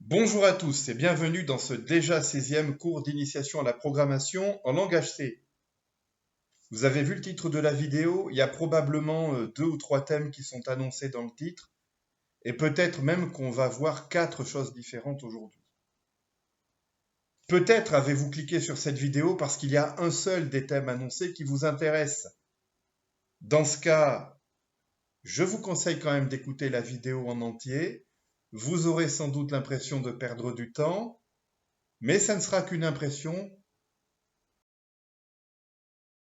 Bonjour à tous et bienvenue dans ce déjà 16e cours d'initiation à la programmation en langage C. Vous avez vu le titre de la vidéo, il y a probablement 2 ou 3 thèmes qui sont annoncés dans le titre et peut-être même qu'on va voir 4 choses différentes aujourd'hui. Peut-être avez-vous cliqué sur cette vidéo parce qu'il y a un seul des thèmes annoncés qui vous intéresse. Dans ce cas, je vous conseille quand même d'écouter la vidéo en entier. Vous aurez sans doute l'impression de perdre du temps, mais ça ne sera qu'une impression.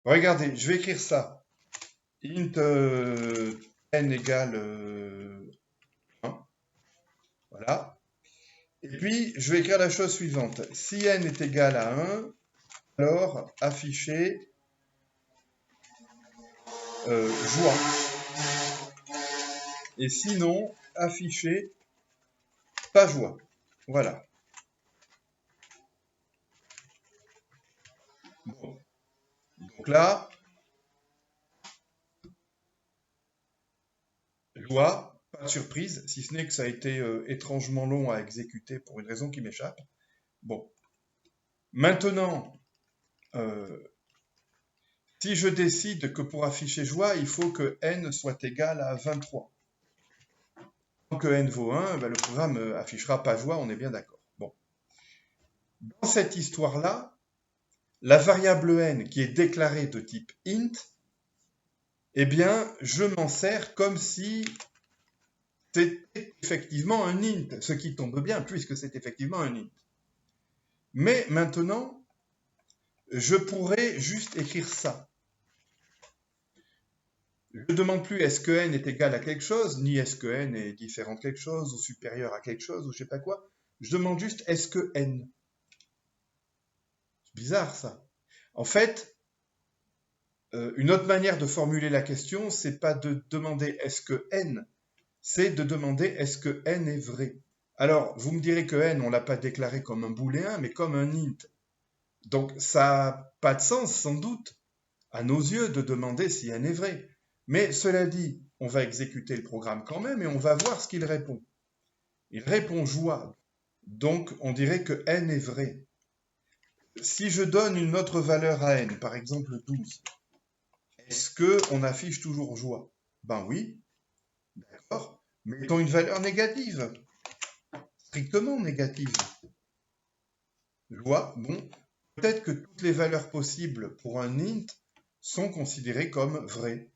Regardez, je vais écrire ça. Int n égale 1. Voilà. Et puis, je vais écrire la chose suivante. Si n est égal à 1, alors afficher joie. Et sinon, afficher pas joie. Voilà. Bon. Donc là, joie, pas de surprise, si ce n'est que ça a été étrangement long à exécuter pour une raison qui m'échappe. Bon. Maintenant, si je décide que pour afficher joie, il faut que n soit égal à 23. Tant que n vaut 1, le programme affichera pas joie, on est bien d'accord. Bon. Dans cette histoire-là, la variable n qui est déclarée de type int, eh bien, je m'en sers comme si c'était effectivement un int, ce qui tombe bien puisque c'est effectivement un int. Mais maintenant, je pourrais juste écrire ça. Je ne demande plus est-ce que n est égal à quelque chose, ni est-ce que n est différent de quelque chose, ou supérieur à quelque chose, ou je sais pas quoi. Je demande juste est-ce que n. C'est bizarre ça. En fait, une autre manière de formuler la question, c'est pas de demander est-ce que n, c'est de demander est-ce que n est vrai. Alors, vous me direz que n, on l'a pas déclaré comme un booléen, mais comme un int. Donc, ça n'a pas de sens, sans doute, à nos yeux, de demander si n est vrai. Mais cela dit, on va exécuter le programme quand même et on va voir ce qu'il répond. Il répond joie. Donc, on dirait que n est vrai. Si je donne une autre valeur à n, par exemple 12, est-ce qu'on affiche toujours joie? Ben oui, d'accord. Mettons une valeur négative, strictement négative. Joie, bon, peut-être que toutes les valeurs possibles pour un int sont considérées comme vraies.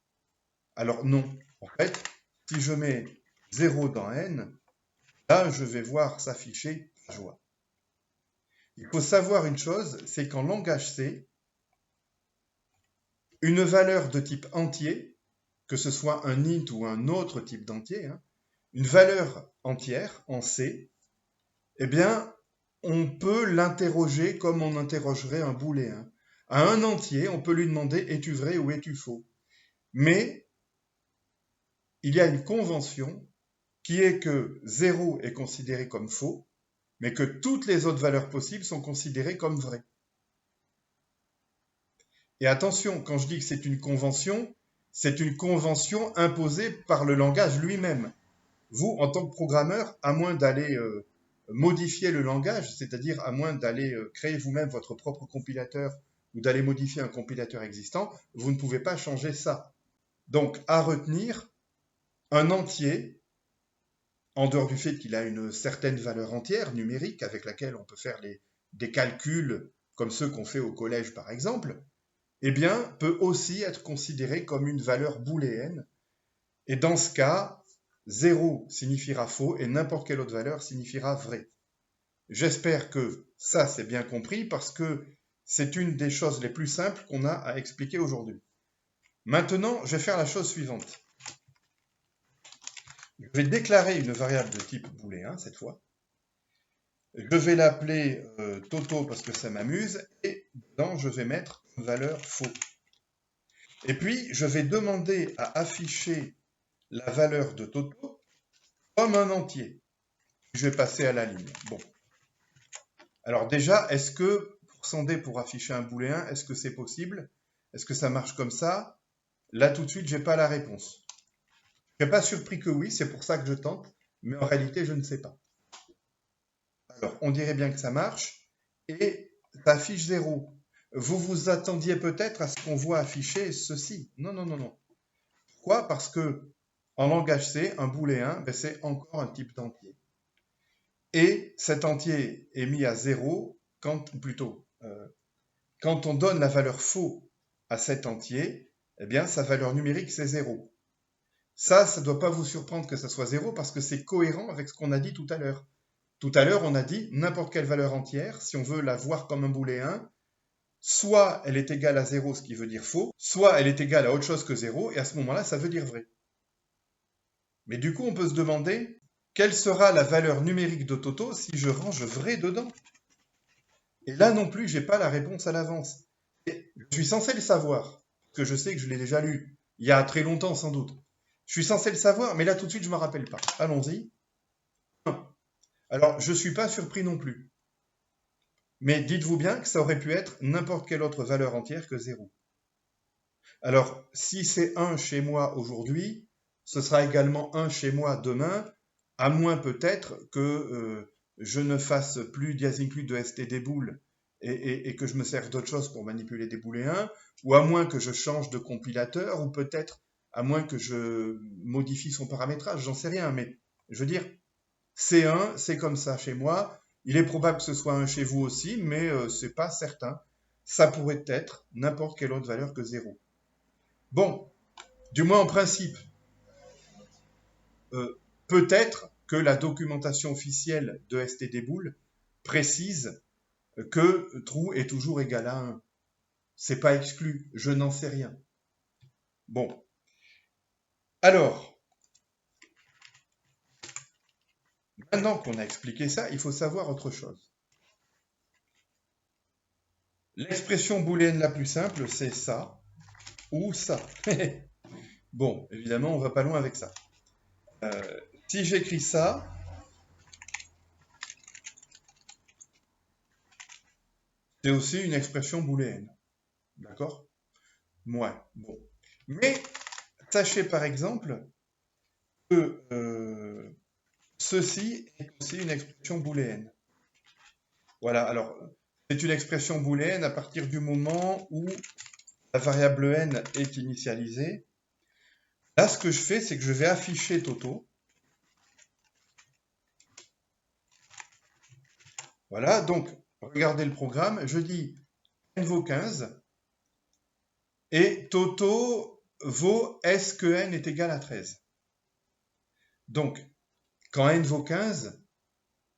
Alors non, en fait, si je mets 0 dans n, là, je vais voir s'afficher joie. Il faut savoir une chose, c'est qu'en langage C, une valeur de type entier, que ce soit un int ou un autre type d'entier, une valeur entière en C, eh bien, on peut l'interroger comme on interrogerait un booléen. À un entier, on peut lui demander « es-tu vrai ou es-tu faux ?» Mais il y a une convention qui est que 0 est considéré comme faux, mais que toutes les autres valeurs possibles sont considérées comme vraies. Et attention, quand je dis que c'est une convention imposée par le langage lui-même. Vous, en tant que programmeur, à moins d'aller modifier le langage, c'est-à-dire à moins d'aller créer vous-même votre propre compilateur ou d'aller modifier un compilateur existant, vous ne pouvez pas changer ça. Donc, à retenir, un entier, en dehors du fait qu'il a une certaine valeur entière numérique avec laquelle on peut faire des calculs comme ceux qu'on fait au collège par exemple, eh bien, peut aussi être considéré comme une valeur booléenne. Et dans ce cas, 0 signifiera faux et n'importe quelle autre valeur signifiera vrai. J'espère que ça c'est bien compris parce que c'est une des choses les plus simples qu'on a à expliquer aujourd'hui. Maintenant, je vais faire la chose suivante. Je vais déclarer une variable de type booléen cette fois. Je vais l'appeler Toto parce que ça m'amuse et dedans je vais mettre une valeur faux. Et puis je vais demander à afficher la valeur de Toto comme un entier. Je vais passer à la ligne. Bon. Alors déjà, est-ce que pour afficher un booléen, est-ce que c'est possible? Est-ce que ça marche comme ça? Là, tout de suite, je n'ai pas la réponse. Je ne serais pas surpris que oui, c'est pour ça que je tente, mais en réalité, je ne sais pas. Alors, on dirait bien que ça marche, et ça affiche 0. Vous vous attendiez peut-être à ce qu'on voit afficher ceci. Non, non, non, non. Pourquoi? Parce que en langage C, un booléen, ben, c'est encore un type d'entier. Et cet entier est mis à 0 quand on donne la valeur faux à cet entier, eh bien, sa valeur numérique, c'est 0. Ça ne doit pas vous surprendre que ça soit 0 parce que c'est cohérent avec ce qu'on a dit tout à l'heure. Tout à l'heure, on a dit n'importe quelle valeur entière, si on veut la voir comme un booléen, soit elle est égale à 0, ce qui veut dire faux, soit elle est égale à autre chose que 0, et à ce moment-là, ça veut dire vrai. Mais du coup, on peut se demander quelle sera la valeur numérique de Toto si je range vrai dedans. Et là non plus, j'ai pas la réponse à l'avance. Et je suis censé le savoir, parce que je sais que je l'ai déjà lu, il y a très longtemps sans doute. Je suis censé le savoir, mais là tout de suite, je ne me rappelle pas. Allons-y. Alors, je ne suis pas surpris non plus. Mais dites-vous bien que ça aurait pu être n'importe quelle autre valeur entière que 0. Alors, si c'est 1 chez moi aujourd'hui, ce sera également 1 chez moi demain, à moins peut-être que je ne fasse plus diasinclude de stdbool et que je me serve d'autre chose pour manipuler des booléens, ou à moins que je change de compilateur, ou peut-être à moins que je modifie son paramétrage, j'en sais rien, mais je veux dire, c'est 1, c'est comme ça chez moi, il est probable que ce soit 1 chez vous aussi, mais c'est pas certain. Ça pourrait être n'importe quelle autre valeur que 0. Bon, du moins en principe, peut-être que la documentation officielle de stdbool précise que true est toujours égal à 1. C'est pas exclu, je n'en sais rien. Bon. Alors, maintenant qu'on a expliqué ça, il faut savoir autre chose. L'expression booléenne la plus simple, c'est ça ou ça. Bon, évidemment, on va pas loin avec ça. Si j'écris ça, c'est aussi une expression booléenne. D'accord? Ouais, bon. Mais sachez par exemple que ceci est aussi une expression booléenne. Voilà, alors c'est une expression booléenne à partir du moment où la variable n est initialisée. Là, ce que je fais, c'est que je vais afficher Toto. Voilà, donc regardez le programme, je dis n vaut 15 et Toto vaut est-ce que n est égal à 13. Donc, quand n vaut 15,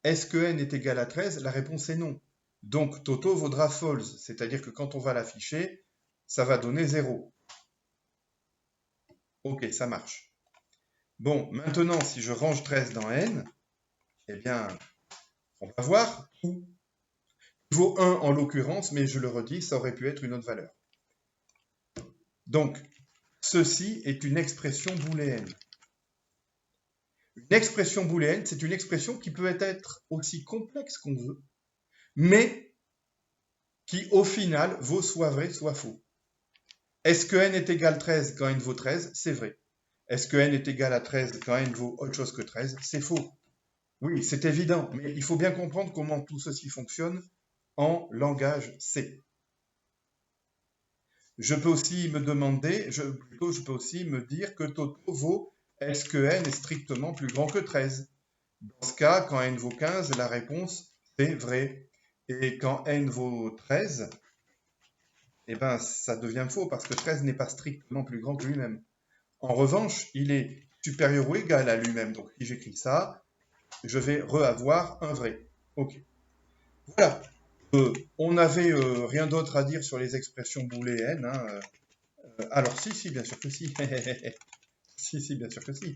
est-ce que n est égal à 13? La réponse est non. Donc, Toto vaudra false, c'est-à-dire que quand on va l'afficher, ça va donner 0. Ok, ça marche. Bon, maintenant, si je range 13 dans n, eh bien, on va voir tout. Il vaut 1 en l'occurrence, mais je le redis, ça aurait pu être une autre valeur. Donc, ceci est une expression booléenne. Une expression booléenne, c'est une expression qui peut être aussi complexe qu'on veut, mais qui, au final, vaut soit vrai, soit faux. Est-ce que n est égal à 13 quand n vaut 13? C'est vrai. Est-ce que n est égal à 13 quand n vaut autre chose que 13? C'est faux. Oui, c'est évident, mais il faut bien comprendre comment tout ceci fonctionne en langage C. Je peux aussi me demander, je peux aussi me dire que Toto vaut est-ce que n est strictement plus grand que 13? Dans ce cas, quand n vaut 15, la réponse c'est vrai. Et quand n vaut 13, eh ben, ça devient faux parce que 13 n'est pas strictement plus grand que lui-même. En revanche, il est supérieur ou égal à lui-même. Donc si j'écris ça, je vais re-avoir un vrai. Ok. Voilà. On n'avait rien d'autre à dire sur les expressions booléennes. Hein. Alors si, bien sûr que si. si, bien sûr que si.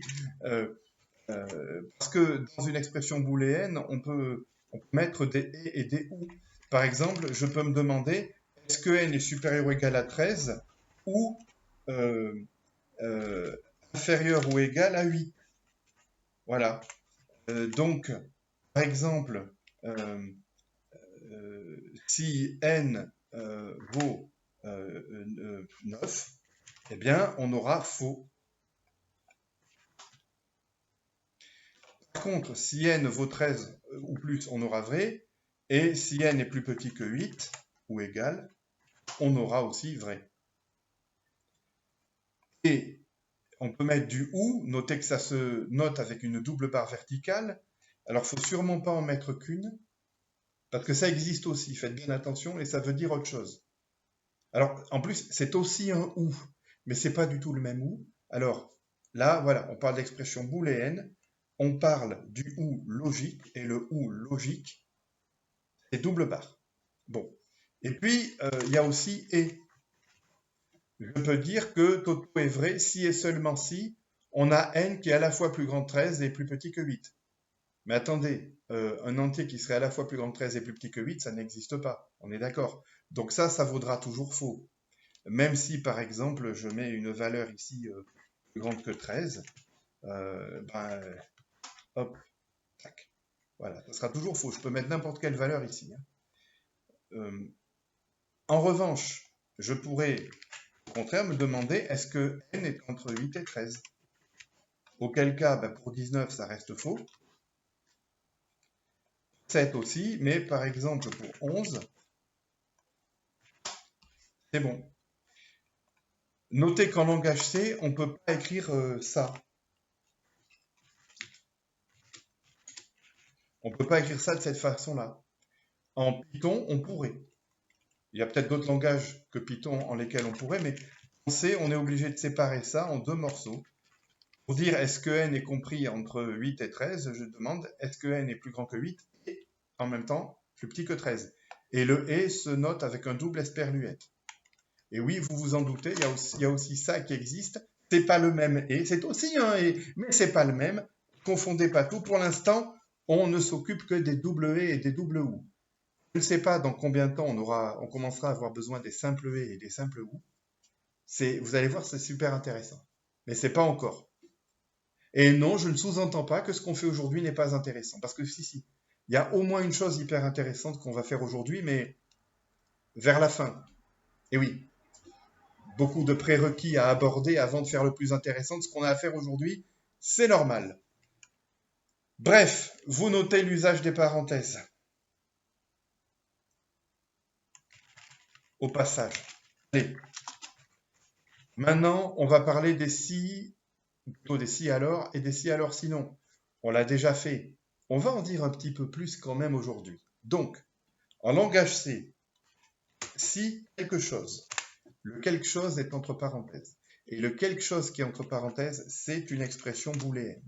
Parce que dans une expression booléenne, on peut mettre des et des ou. Par exemple, je peux me demander est-ce que n est supérieur ou égal à 13 ou inférieur ou égal à 8. Voilà. Donc, par exemple, si n vaut 9, eh bien, on aura faux. Par contre, si n vaut 13 ou plus, on aura vrai. Et si n est plus petit que 8 ou égal, on aura aussi vrai. Et on peut mettre du ou, notez que ça se note avec une double barre verticale. Alors, il ne faut sûrement pas en mettre qu'une, parce que ça existe aussi, faites bien attention, et ça veut dire autre chose. Alors, en plus, c'est aussi un ou, mais c'est pas du tout le même ou. Alors, là, voilà, on parle d'expression booléenne, on parle du ou logique, et le ou logique, c'est double barre. Bon. Et puis, il y a aussi et. Je peux dire que Toto est vrai si et seulement si on a n qui est à la fois plus grand que 13 et plus petit que 8. Mais attendez, un entier qui serait à la fois plus grand que 13 et plus petit que 8, ça n'existe pas. On est d'accord. Donc ça vaudra toujours faux. Même si, par exemple, je mets une valeur ici plus grande que 13, hop, tac. Voilà, ça sera toujours faux. Je peux mettre n'importe quelle valeur ici. En revanche, je pourrais, au contraire, me demander est-ce que n est entre 8 et 13 ? Auquel cas, pour 19, ça reste faux. 7 aussi, mais par exemple pour 11, c'est bon. Notez qu'en langage C, on ne peut pas écrire ça. On ne peut pas écrire ça de cette façon-là. En Python, on pourrait. Il y a peut-être d'autres langages que Python en lesquels on pourrait, mais en C, on est obligé de séparer ça en deux morceaux. Pour dire est-ce que n est compris entre 8 et 13, je demande est-ce que n est plus grand que 8 et en même temps plus petit que 13. Et le et se note avec un double esperluette. Et oui, vous vous en doutez, il y a aussi ça qui existe. C'est pas le même et, c'est aussi un et, mais c'est pas le même. Confondez pas tout. Pour l'instant, on ne s'occupe que des double et des double ou. Je ne sais pas dans combien de temps on commencera à avoir besoin des simples et des simples ou. Vous allez voir, c'est super intéressant. Mais c'est pas encore. Et non, je ne sous-entends pas que ce qu'on fait aujourd'hui n'est pas intéressant. Parce que si. Il y a au moins une chose hyper intéressante qu'on va faire aujourd'hui, mais vers la fin. Et oui, beaucoup de prérequis à aborder avant de faire le plus intéressant de ce qu'on a à faire aujourd'hui, c'est normal. Bref, vous notez l'usage des parenthèses. Au passage. Allez. Maintenant, on va parler des si, plutôt des si alors et des si alors sinon. On l'a déjà fait. On va en dire un petit peu plus quand même aujourd'hui. Donc, en langage C, si quelque chose, le quelque chose est entre parenthèses. Et le quelque chose qui est entre parenthèses, c'est une expression booléenne.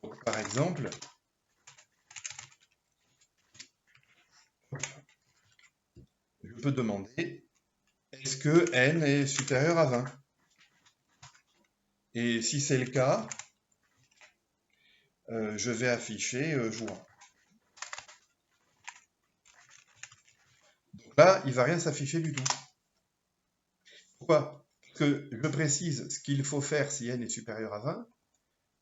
Donc, par exemple, je peux demander est-ce que n est supérieur à 20 ? Et si c'est le cas, je vais afficher joint. Donc là, il ne va rien s'afficher du tout. Pourquoi ? Parce que je précise ce qu'il faut faire si n est supérieur à 20,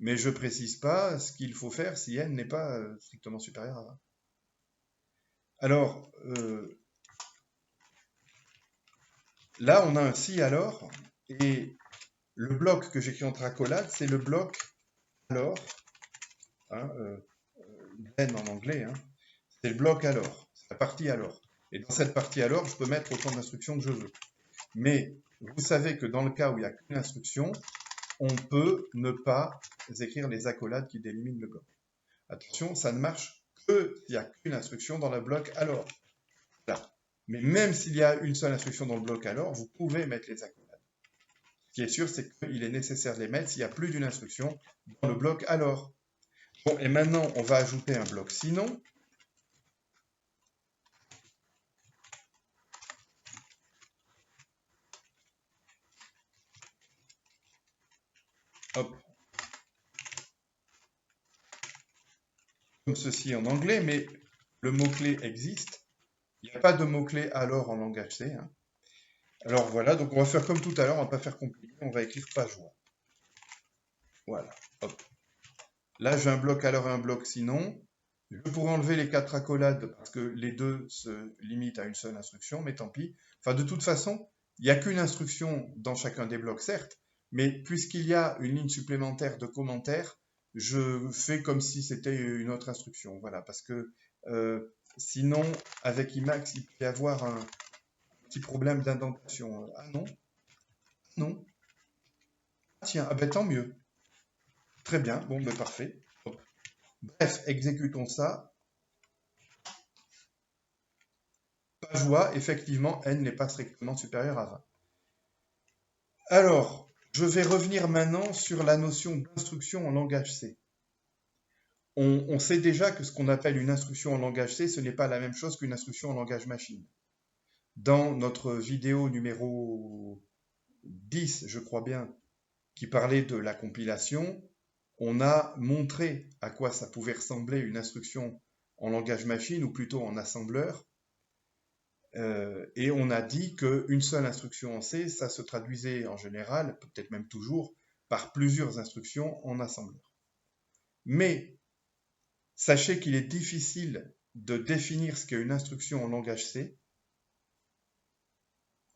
mais je ne précise pas ce qu'il faut faire si n n'est pas strictement supérieur à 20. Alors, là, on a un si alors, et le bloc que j'écris entre accolades, c'est le bloc alors, hein, n en anglais, hein, c'est le bloc alors, c'est la partie alors. Et dans cette partie alors, je peux mettre autant d'instructions que je veux. Mais vous savez que dans le cas où il n'y a qu'une instruction, on peut ne pas écrire les accolades qui délimitent le bloc. Attention, ça ne marche que s'il n'y a qu'une instruction dans le bloc alors. Là. Mais même s'il y a une seule instruction dans le bloc alors, vous pouvez mettre les accolades. Ce qui est sûr, c'est qu'il est nécessaire de les mettre s'il y a plus d'une instruction dans le bloc alors. Bon, et maintenant, on va ajouter un bloc sinon. Hop. Comme ceci en anglais, mais le mot-clé existe. Il n'y a pas de mot-clé alors en langage C. Hein. Alors voilà, donc on va faire comme tout à l'heure, on ne va pas faire compliqué, on va écrire pas joie. Voilà, hop. Là, j'ai un bloc alors et un bloc sinon. Je pourrais enlever les 4 accolades parce que les deux se limitent à une seule instruction, mais tant pis. Enfin, de toute façon, il n'y a qu'une instruction dans chacun des blocs, certes, mais puisqu'il y a une ligne supplémentaire de commentaires, je fais comme si c'était une autre instruction. Voilà, parce que sinon, avec Emacs, il peut y avoir un petit problème d'indentation. Ah non, non. Ah, tiens, ah ben tant mieux. Très bien, bon, ben parfait. Bref, exécutons ça. Pas joie, effectivement, n n'est pas strictement supérieur à 20. Alors, je vais revenir maintenant sur la notion d'instruction en langage C. On sait déjà que ce qu'on appelle une instruction en langage C, ce n'est pas la même chose qu'une instruction en langage machine. Dans notre vidéo numéro 10, je crois bien, qui parlait de la compilation, on a montré à quoi ça pouvait ressembler une instruction en langage machine, ou plutôt en assembleur, et on a dit qu'une seule instruction en C, ça se traduisait en général, peut-être même toujours, par plusieurs instructions en assembleur. Mais sachez qu'il est difficile de définir ce qu'est une instruction en langage C,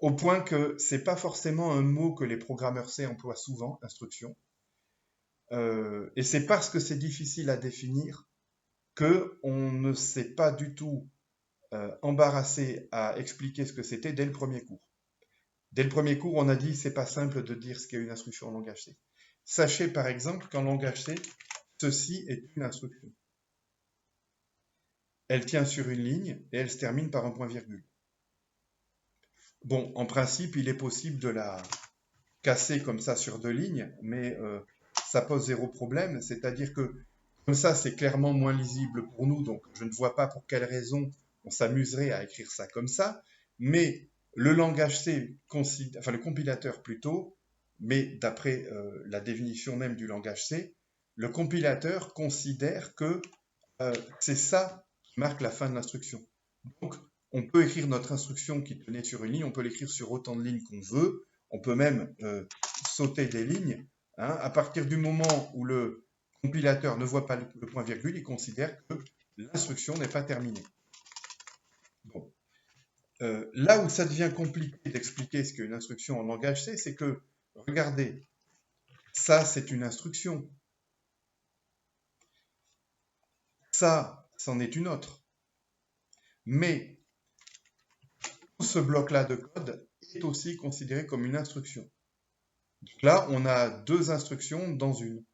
au point que ce n'est pas forcément un mot que les programmeurs C emploient souvent, instruction. Et c'est parce que c'est difficile à définir qu'on ne s'est pas du tout embarrassé à expliquer ce que c'était dès le premier cours. Dès le premier cours, on a dit c'est pas simple de dire ce qu'est une instruction en langage C. Sachez par exemple qu'en langage C, ceci est une instruction. Elle tient sur une ligne et elle se termine par un point-virgule. Bon, en principe, il est possible de la casser comme ça sur deux lignes, mais ça pose zéro problème. C'est-à-dire que comme ça, c'est clairement moins lisible pour nous, donc je ne vois pas pour quelle raison on s'amuserait à écrire ça comme ça. Mais le langage C, enfin le compilateur plutôt, mais d'après la définition même du langage C, le compilateur considère que c'est ça qui marque la fin de l'instruction. Donc, on peut écrire notre instruction qui tenait sur une ligne, on peut l'écrire sur autant de lignes qu'on veut, on peut même sauter des lignes. Hein. À partir du moment où le compilateur ne voit pas le point-virgule, il considère que l'instruction n'est pas terminée. Bon. Là où ça devient compliqué d'expliquer ce qu'est une instruction en langage C, c'est que, regardez, ça c'est une instruction. Ça, c'en est une autre. Mais tout ce bloc-là de code est aussi considéré comme une instruction. Donc là, on a deux instructions dans une.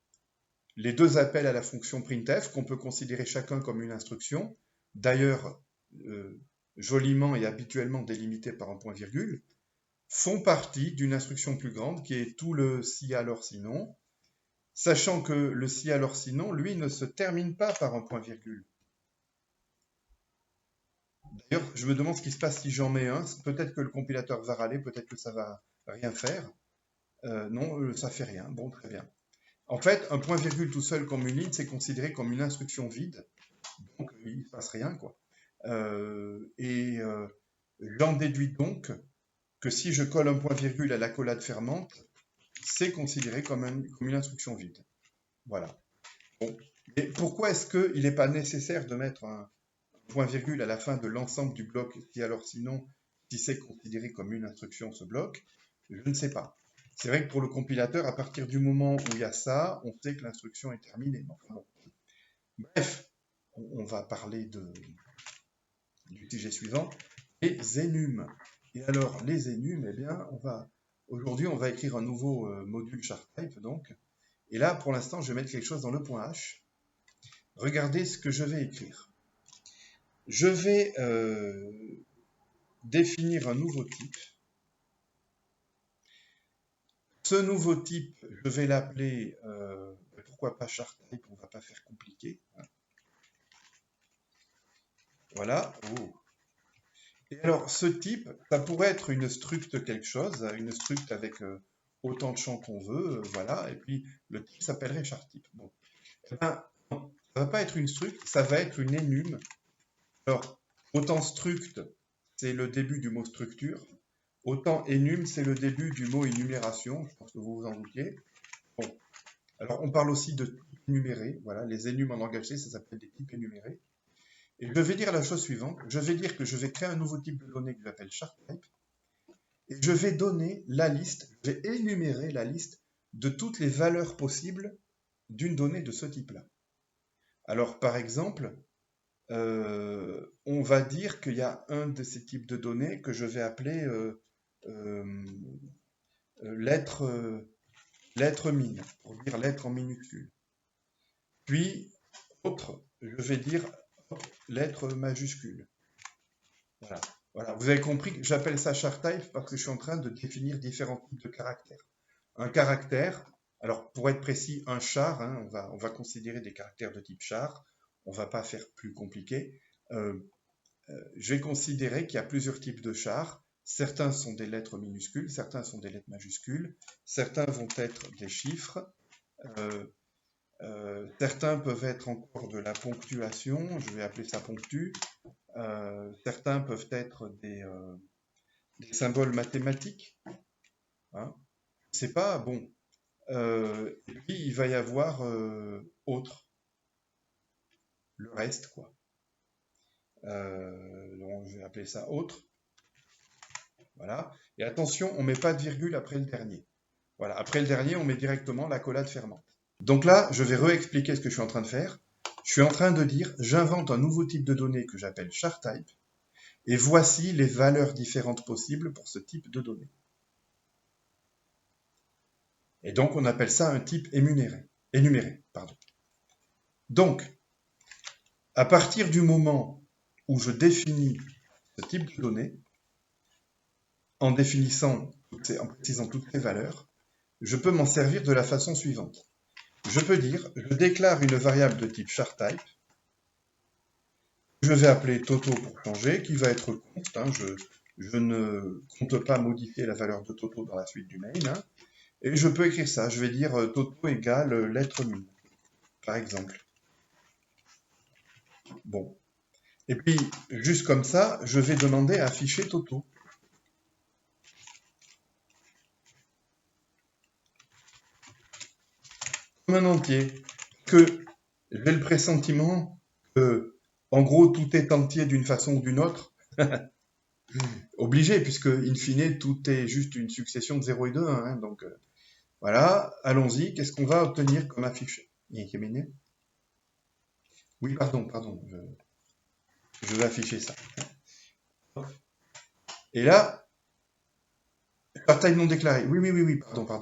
Les deux appels à la fonction printf, qu'on peut considérer chacun comme une instruction, d'ailleurs joliment et habituellement délimités par un point-virgule, font partie d'une instruction plus grande qui est tout le si alors sinon, sachant que le si alors sinon, lui, ne se termine pas par un point-virgule. D'ailleurs, je me demande ce qui se passe si j'en mets un. Peut-être que le compilateur va râler, peut-être que ça va rien faire. Non, ça fait rien. Bon, très bien. En fait, un point-virgule tout seul comme une ligne, c'est considéré comme une instruction vide. Donc, il ne se passe rien, quoi. J'en déduis donc que si je colle un point-virgule à l'accolade fermante, c'est considéré comme une instruction vide. Voilà. Bon. Mais pourquoi est-ce qu'il n'est pas nécessaire de mettre un point-virgule à la fin de l'ensemble du bloc, si alors sinon, si c'est considéré comme une instruction, ce bloc? Je ne sais pas. C'est vrai que pour le compilateur, à partir du moment où il y a ça, on sait que l'instruction est terminée. Enfin, bon. Bref, on va parler du sujet suivant, les énumes. Et alors, les énumes, eh bien, aujourd'hui, on va écrire un nouveau module chartype, donc. Et là, pour l'instant, je vais mettre quelque chose dans le point H. Regardez ce que je vais écrire. Je vais définir un nouveau type. Ce nouveau type, je vais l'appeler, pourquoi pas chartype, on ne va pas faire compliqué. Voilà. Oh. Et alors, ce type, ça pourrait être une struct quelque chose, une struct avec autant de champs qu'on veut, voilà, et puis le type s'appellerait chartype. Bon. Eh ben, non, ça ne va pas être une struct, ça va être une énume. Alors, autant struct, c'est le début du mot structure, autant énume, c'est le début du mot énumération, je pense que vous vous en doutiez. Bon. Alors, on parle aussi de types énumérés, voilà, les énumes en langage C, ça s'appelle des types énumérés. Et je vais dire la chose suivante, je vais dire que je vais créer un nouveau type de données que j'appelle chartype, et je vais donner la liste, je vais énumérer la liste de toutes les valeurs possibles d'une donnée de ce type-là. Alors, par exemple, on va dire qu'il y a un de ces types de données que je vais appeler euh, lettre, lettre mine, pour dire lettre en minuscule. Puis, autre, je vais dire lettre majuscule. Voilà. Voilà. Vous avez compris que j'appelle ça char type parce que je suis en train de définir différents types de caractères. Un caractère, alors pour être précis, un char, hein, on va considérer des caractères de type char, on ne va pas faire plus compliqué. Je vais considérer qu'il y a plusieurs types de chars. Certains sont des lettres minuscules, certains sont des lettres majuscules, certains vont être des chiffres, certains peuvent être encore de la ponctuation, je vais appeler ça ponctu, certains peuvent être des symboles mathématiques, hein. C'est pas bon. Et puis il va y avoir autre, le reste, quoi. Donc je vais appeler ça autre. Voilà. Et attention, on ne met pas de virgule après le dernier. Voilà. Après le dernier, on met directement l'accolade fermante. Donc là, je vais réexpliquer ce que je suis en train de faire. Je suis en train de dire, j'invente un nouveau type de données que j'appelle char type, et voici les valeurs différentes possibles pour ce type de données. Et donc, on appelle ça un type énuméré. Donc, à partir du moment où je définis ce type de données, en précisant toutes ces valeurs, je peux m'en servir de la façon suivante. Je peux dire, je déclare une variable de type char type, je vais appeler Toto pour changer, qui va être const, hein, je ne compte pas modifier la valeur de Toto dans la suite du mail, hein, et je peux écrire ça, je vais dire Toto égale lettre mine, par exemple. Bon. Et puis, juste comme ça, je vais demander à afficher Toto. Comme un entier. Que j'ai le pressentiment que, en gros, tout est entier d'une façon ou d'une autre. Obligé, puisque, in fine, tout est juste une succession de 0 et de 1. Hein, donc, voilà, allons-y. Qu'est-ce qu'on va obtenir comme affiché? Oui, pardon, je vais afficher ça. Et là, par taille non déclarée. Oui, pardon. Parce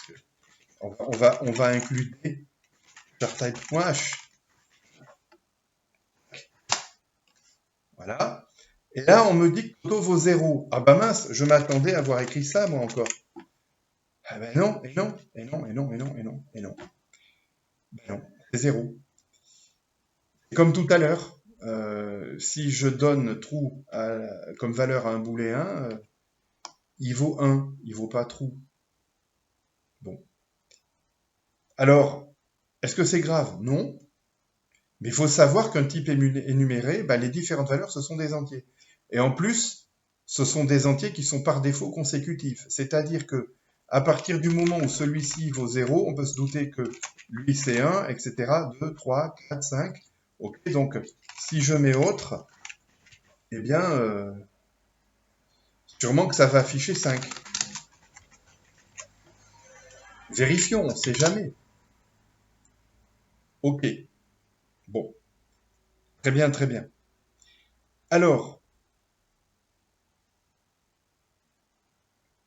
que on va inclure par type.h. Voilà. Et là, on me dit que Toto vaut 0. Ah bah mince, je m'attendais à avoir écrit ça, moi encore. Ah ben non, et non. Ben non, c'est 0. Comme tout à l'heure, si je donne true comme valeur à un booléen, il vaut 1, il vaut pas true. Bon. Alors, est-ce que c'est grave? Non. Mais il faut savoir qu'un type énuméré, ben, les différentes valeurs, ce sont des entiers. Et en plus, ce sont des entiers qui sont par défaut consécutifs. C'est-à-dire que à partir du moment où celui-ci vaut 0, on peut se douter que lui c'est 1, etc. 2, 3, 4, 5. Ok, donc si je mets autre, eh bien, sûrement que ça va afficher 5. Vérifions, on ne sait jamais. Ok, bon, très bien, très bien. Alors,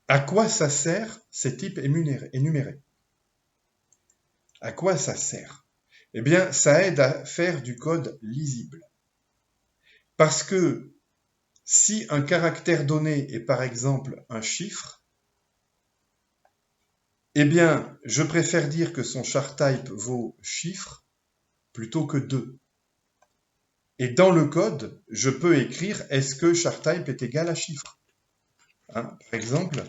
à quoi ça sert ces types énumérés? À quoi ça sert? Eh bien, ça aide à faire du code lisible. Parce que si un caractère donné est par exemple un chiffre, eh bien, je préfère dire que son char type vaut chiffre plutôt que 2. Et dans le code, je peux écrire est-ce que char type est égal à chiffre. Hein, par exemple,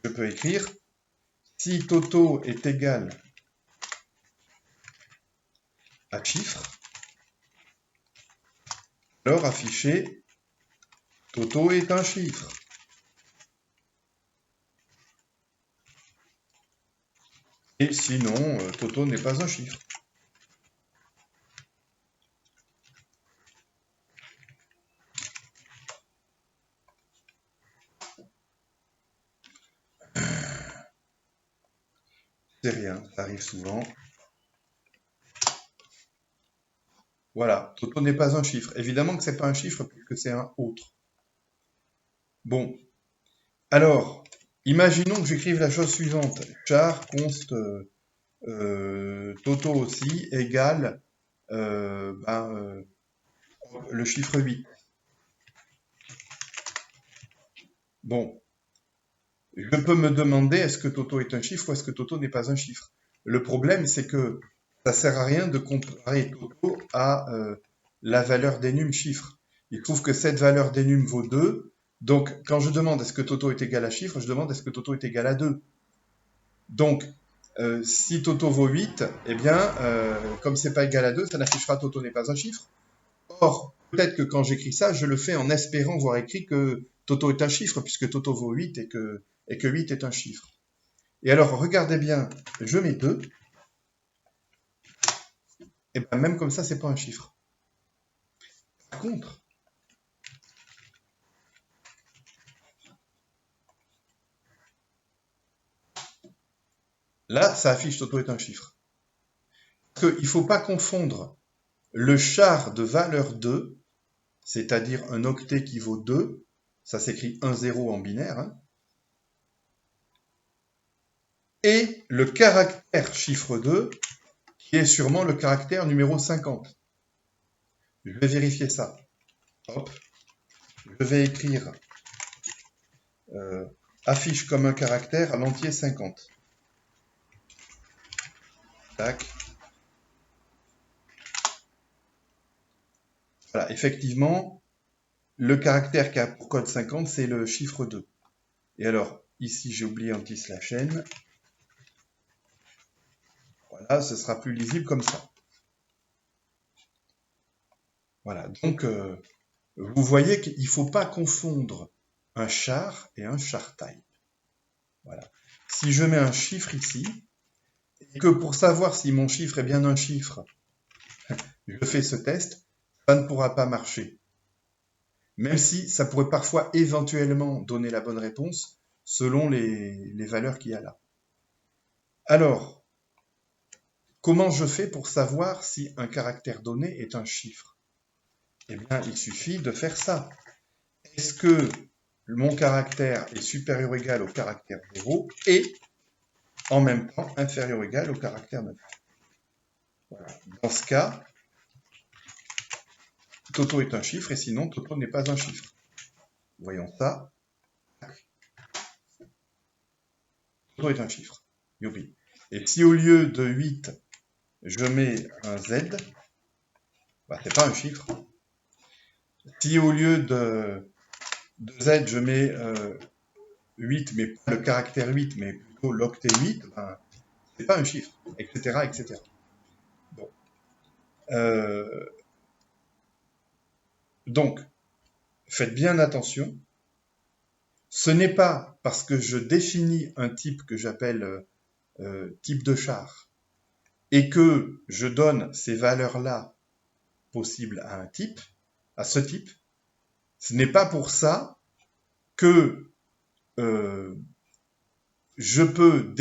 je peux écrire si Toto est égal à chiffre, alors afficher Toto est un chiffre. Et sinon, Toto n'est pas un chiffre. c'est rien, ça arrive souvent. Voilà, Toto n'est pas un chiffre. Évidemment que c'est pas un chiffre puisque c'est un autre. Bon, alors, imaginons que j'écrive la chose suivante. Char const Toto aussi égale le chiffre 8. Bon, je peux me demander est-ce que Toto est un chiffre ou est-ce que Toto n'est pas un chiffre. Le problème, c'est que ça sert à rien de comparer Toto à la valeur d'énum chiffre. Il trouve que cette valeur d'énum vaut 2. Donc, quand je demande est-ce que Toto est égal à chiffre, je demande est-ce que Toto est égal à 2. Donc, si Toto vaut 8, eh bien, comme c'est pas égal à 2, ça n'affichera Toto n'est pas un chiffre. Or, peut-être que quand j'écris ça, je le fais en espérant voir écrit que Toto est un chiffre, puisque Toto vaut 8 et que 8 est un chiffre. Et alors, regardez bien, je mets 2, et bien même comme ça, c'est pas un chiffre. Par contre, là, ça affiche Toto est un chiffre. Parce qu'il ne faut pas confondre le char de valeur 2, c'est-à-dire un octet qui vaut 2, ça s'écrit 1-0 en binaire, hein, et le caractère chiffre 2, qui est sûrement le caractère numéro 50. Je vais vérifier ça. Hop. Je vais écrire affiche comme un caractère à l'entier 50. Tac. Voilà, effectivement, le caractère qui a pour code 50, c'est le chiffre 2. Et alors, ici, j'ai oublié anti/n. Voilà, ce sera plus lisible comme ça. Voilà, donc, vous voyez qu'il ne faut pas confondre un char et un char type. Voilà. Si je mets un chiffre ici, et que pour savoir si mon chiffre est bien un chiffre, je fais ce test, ça ne pourra pas marcher. Même si ça pourrait parfois éventuellement donner la bonne réponse selon les valeurs qu'il y a là. Alors, comment je fais pour savoir si un caractère donné est un chiffre? Eh bien, il suffit de faire ça. Est-ce que mon caractère est supérieur ou égal au caractère 0 et en même temps inférieur ou égal au caractère 9? Voilà. Dans ce cas, Toto est un chiffre et sinon Toto n'est pas un chiffre. Voyons ça. Toto est un chiffre. Youpi. Et si au lieu de 8, je mets un Z, bah, c'est pas un chiffre. Si au lieu de Z, je mets 8, mais pas le caractère 8, mais plutôt l'octet 8, ben, c'est pas un chiffre, etc., etc. Bon. Donc, faites bien attention. Ce n'est pas parce que je définis un type que j'appelle type de char et que je donne ces valeurs-là possibles à un type, à ce type, ce n'est pas pour ça que je peux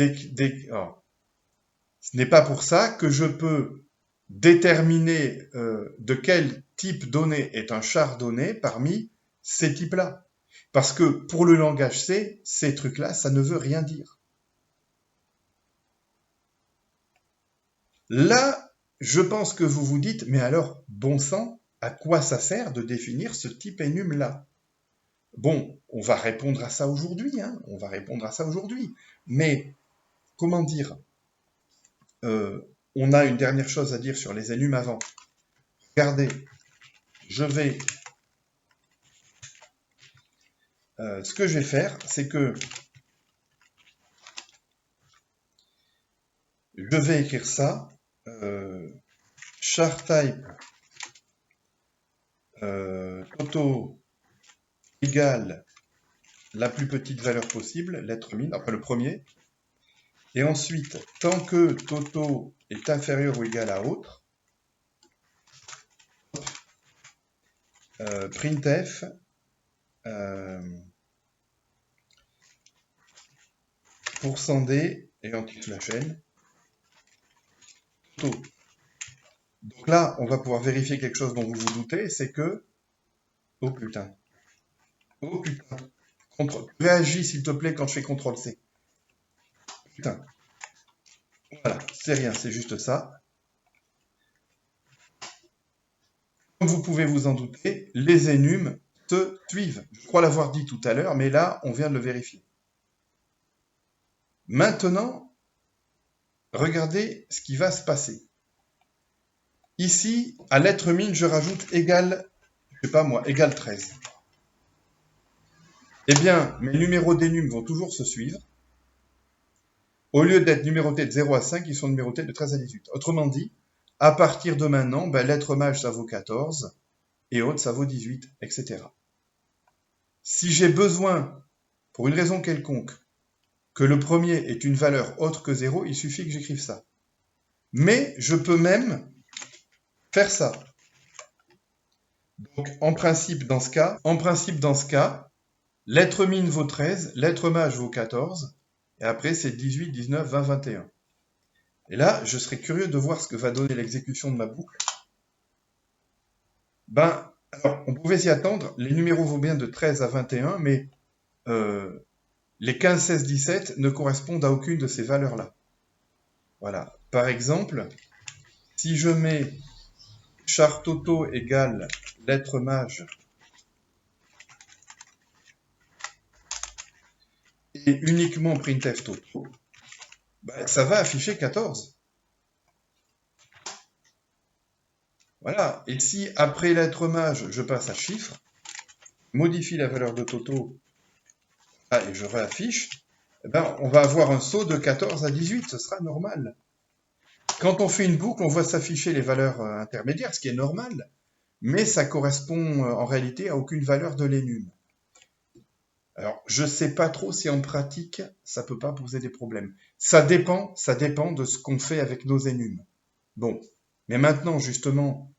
ce n'est pas pour ça que je peux déterminer de quel type donné est un char donné parmi ces types-là. Parce que pour le langage C, ces trucs-là, ça ne veut rien dire. Là, je pense que vous vous dites, mais alors, bon sang, à quoi ça sert de définir ce type enum-là? Bon, on va répondre à ça aujourd'hui, hein, on va répondre à ça aujourd'hui. Mais, comment dire, on a une dernière chose à dire sur les enums avant. Regardez, je vais... ce que je vais faire, c'est que je vais écrire ça, char type Toto égale la plus petite valeur possible, lettre min, enfin le premier. Et ensuite, tant que Toto est inférieur ou égal à autre, printf %d et anti/n auto. Donc là, on va pouvoir vérifier quelque chose dont vous vous doutez, c'est que... Oh putain. Oh putain. Réagis s'il te plaît quand je fais CTRL-C. Putain. Voilà, c'est rien, c'est juste ça. Comme vous pouvez vous en douter, les énums se suivent. Je crois l'avoir dit tout à l'heure, mais là, on vient de le vérifier. Maintenant, regardez ce qui va se passer. Ici, à lettre mine, je rajoute égal, je sais pas moi, égal 13. Eh bien, mes numéros d'énum vont toujours se suivre. Au lieu d'être numérotés de 0 à 5, ils sont numérotés de 13 à 18. Autrement dit, à partir de maintenant, lettre maj, ça vaut 14, et autres, ça vaut 18, etc. Si j'ai besoin, pour une raison quelconque, que le premier ait une valeur autre que 0, il suffit que j'écrive ça. Mais je peux même faire ça. Donc, en principe, dans ce cas, lettre mine vaut 13, lettre maj vaut 14, et après, c'est 18, 19, 20, 21. Et là, je serais curieux de voir ce que va donner l'exécution de ma boucle. Alors, on pouvait s'y attendre, les numéros vont bien de 13 à 21, mais les 15, 16, 17 ne correspondent à aucune de ces valeurs-là. Voilà. Par exemple, si je mets char toto égale lettre maj et uniquement printf toto, ça va afficher 14. Voilà. Et si après lettre maj, je passe à chiffre, modifie la valeur de toto, et je réaffiche, on va avoir un saut de 14 à 18, ce sera normal. Quand on fait une boucle, on voit s'afficher les valeurs intermédiaires, ce qui est normal, mais ça correspond en réalité à aucune valeur de l'énum. Alors, je ne sais pas trop si en pratique, ça ne peut pas poser des problèmes. Ça dépend de ce qu'on fait avec nos énums. Bon, mais maintenant, justement,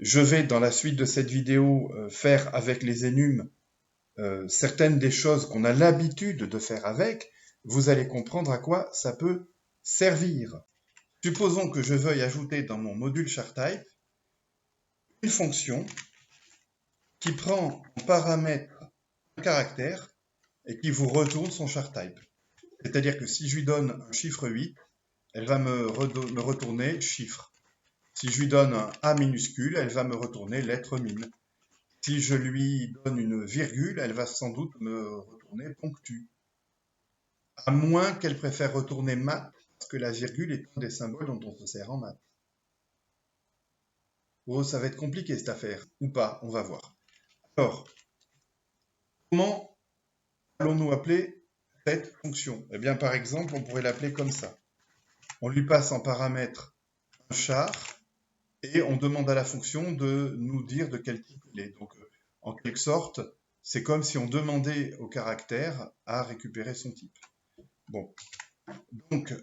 je vais, dans la suite de cette vidéo, faire avec les énums certaines des choses qu'on a l'habitude de faire avec. Vous allez comprendre à quoi ça peut servir. Supposons que je veuille ajouter dans mon module charType une fonction qui prend en paramètre un caractère et qui vous retourne son charType. C'est-à-dire que si je lui donne un chiffre 8, elle va me retourner chiffre. Si je lui donne un A minuscule, elle va me retourner lettre mine. Si je lui donne une virgule, elle va sans doute me retourner ponctu. À moins qu'elle préfère retourner maths, parce que la virgule est un des symboles dont on se sert en maths. Oh, ça va être compliqué cette affaire, ou pas, on va voir. Alors, comment allons-nous appeler cette fonction? Eh bien, par exemple, on pourrait l'appeler comme ça. On lui passe en paramètre un char, et on demande à la fonction de nous dire de quel type il est. Donc, en quelque sorte, c'est comme si on demandait au caractère à récupérer son type. Bon, donc,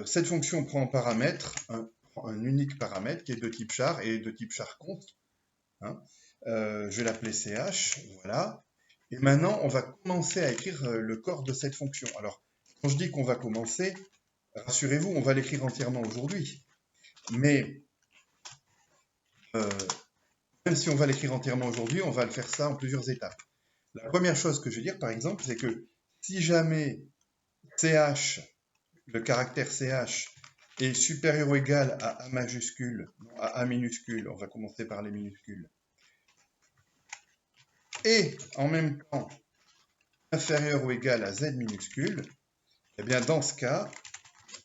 cette fonction prend en paramètre un unique paramètre qui est de type char et de type char const. Hein. Je vais l'appeler ch, voilà. Et maintenant, on va commencer à écrire le corps de cette fonction. Alors, quand je dis qu'on va commencer, rassurez-vous, on va l'écrire entièrement aujourd'hui. Mais, même si on va l'écrire entièrement aujourd'hui, on va le faire ça en plusieurs étapes. La première chose que je vais dire, par exemple, c'est que si jamais ch, le caractère ch, est supérieur ou égal à A majuscule, à A minuscule, on va commencer par les minuscules, et en même temps inférieur ou égal à Z minuscule, eh bien dans ce cas,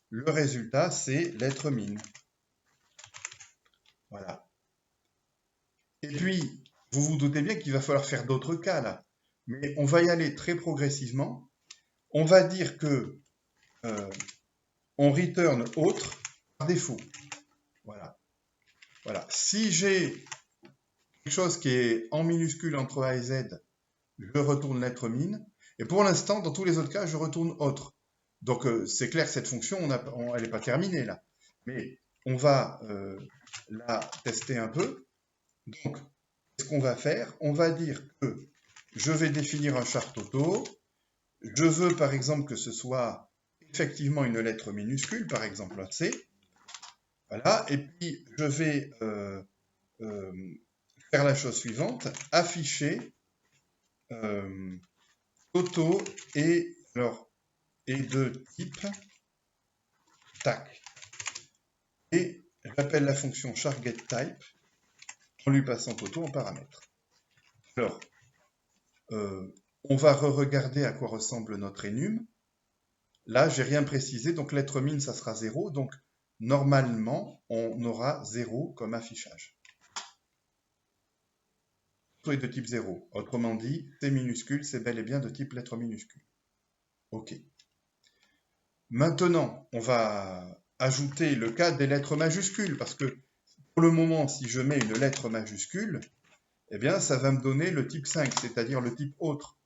le résultat c'est lettre mine. Voilà. Et puis, vous vous doutez bien qu'il va falloir faire d'autres cas là, mais on va y aller très progressivement. On va dire que on return autre par défaut. Voilà. Voilà. Si j'ai quelque chose qui est en minuscule entre A et Z, je retourne lettre mine. Et pour l'instant, dans tous les autres cas, je retourne autre. Donc, c'est clair que cette fonction, elle n'est pas terminée là. Mais on va la tester un peu. Donc, ce qu'on va faire, on va dire que je vais définir un char toto. Je veux, par exemple, que ce soit effectivement une lettre minuscule, par exemple un C. Voilà, et puis je vais faire la chose suivante, afficher Toto et, et de type, tac. Et j'appelle la fonction charGetType en lui passant Toto en paramètre. Alors, on va re-regarder à quoi ressemble notre enum. Là, j'ai rien précisé, donc lettre min, ça sera 0. Donc, normalement, on aura 0 comme affichage. Tout est de type 0. Autrement dit, c'est minuscule, c'est bel et bien de type lettre minuscule. OK. Maintenant, on va ajouter le cas des lettres majuscules, parce que pour le moment, si je mets une lettre majuscule, eh bien, ça va me donner le type 5, c'est-à-dire le type autre.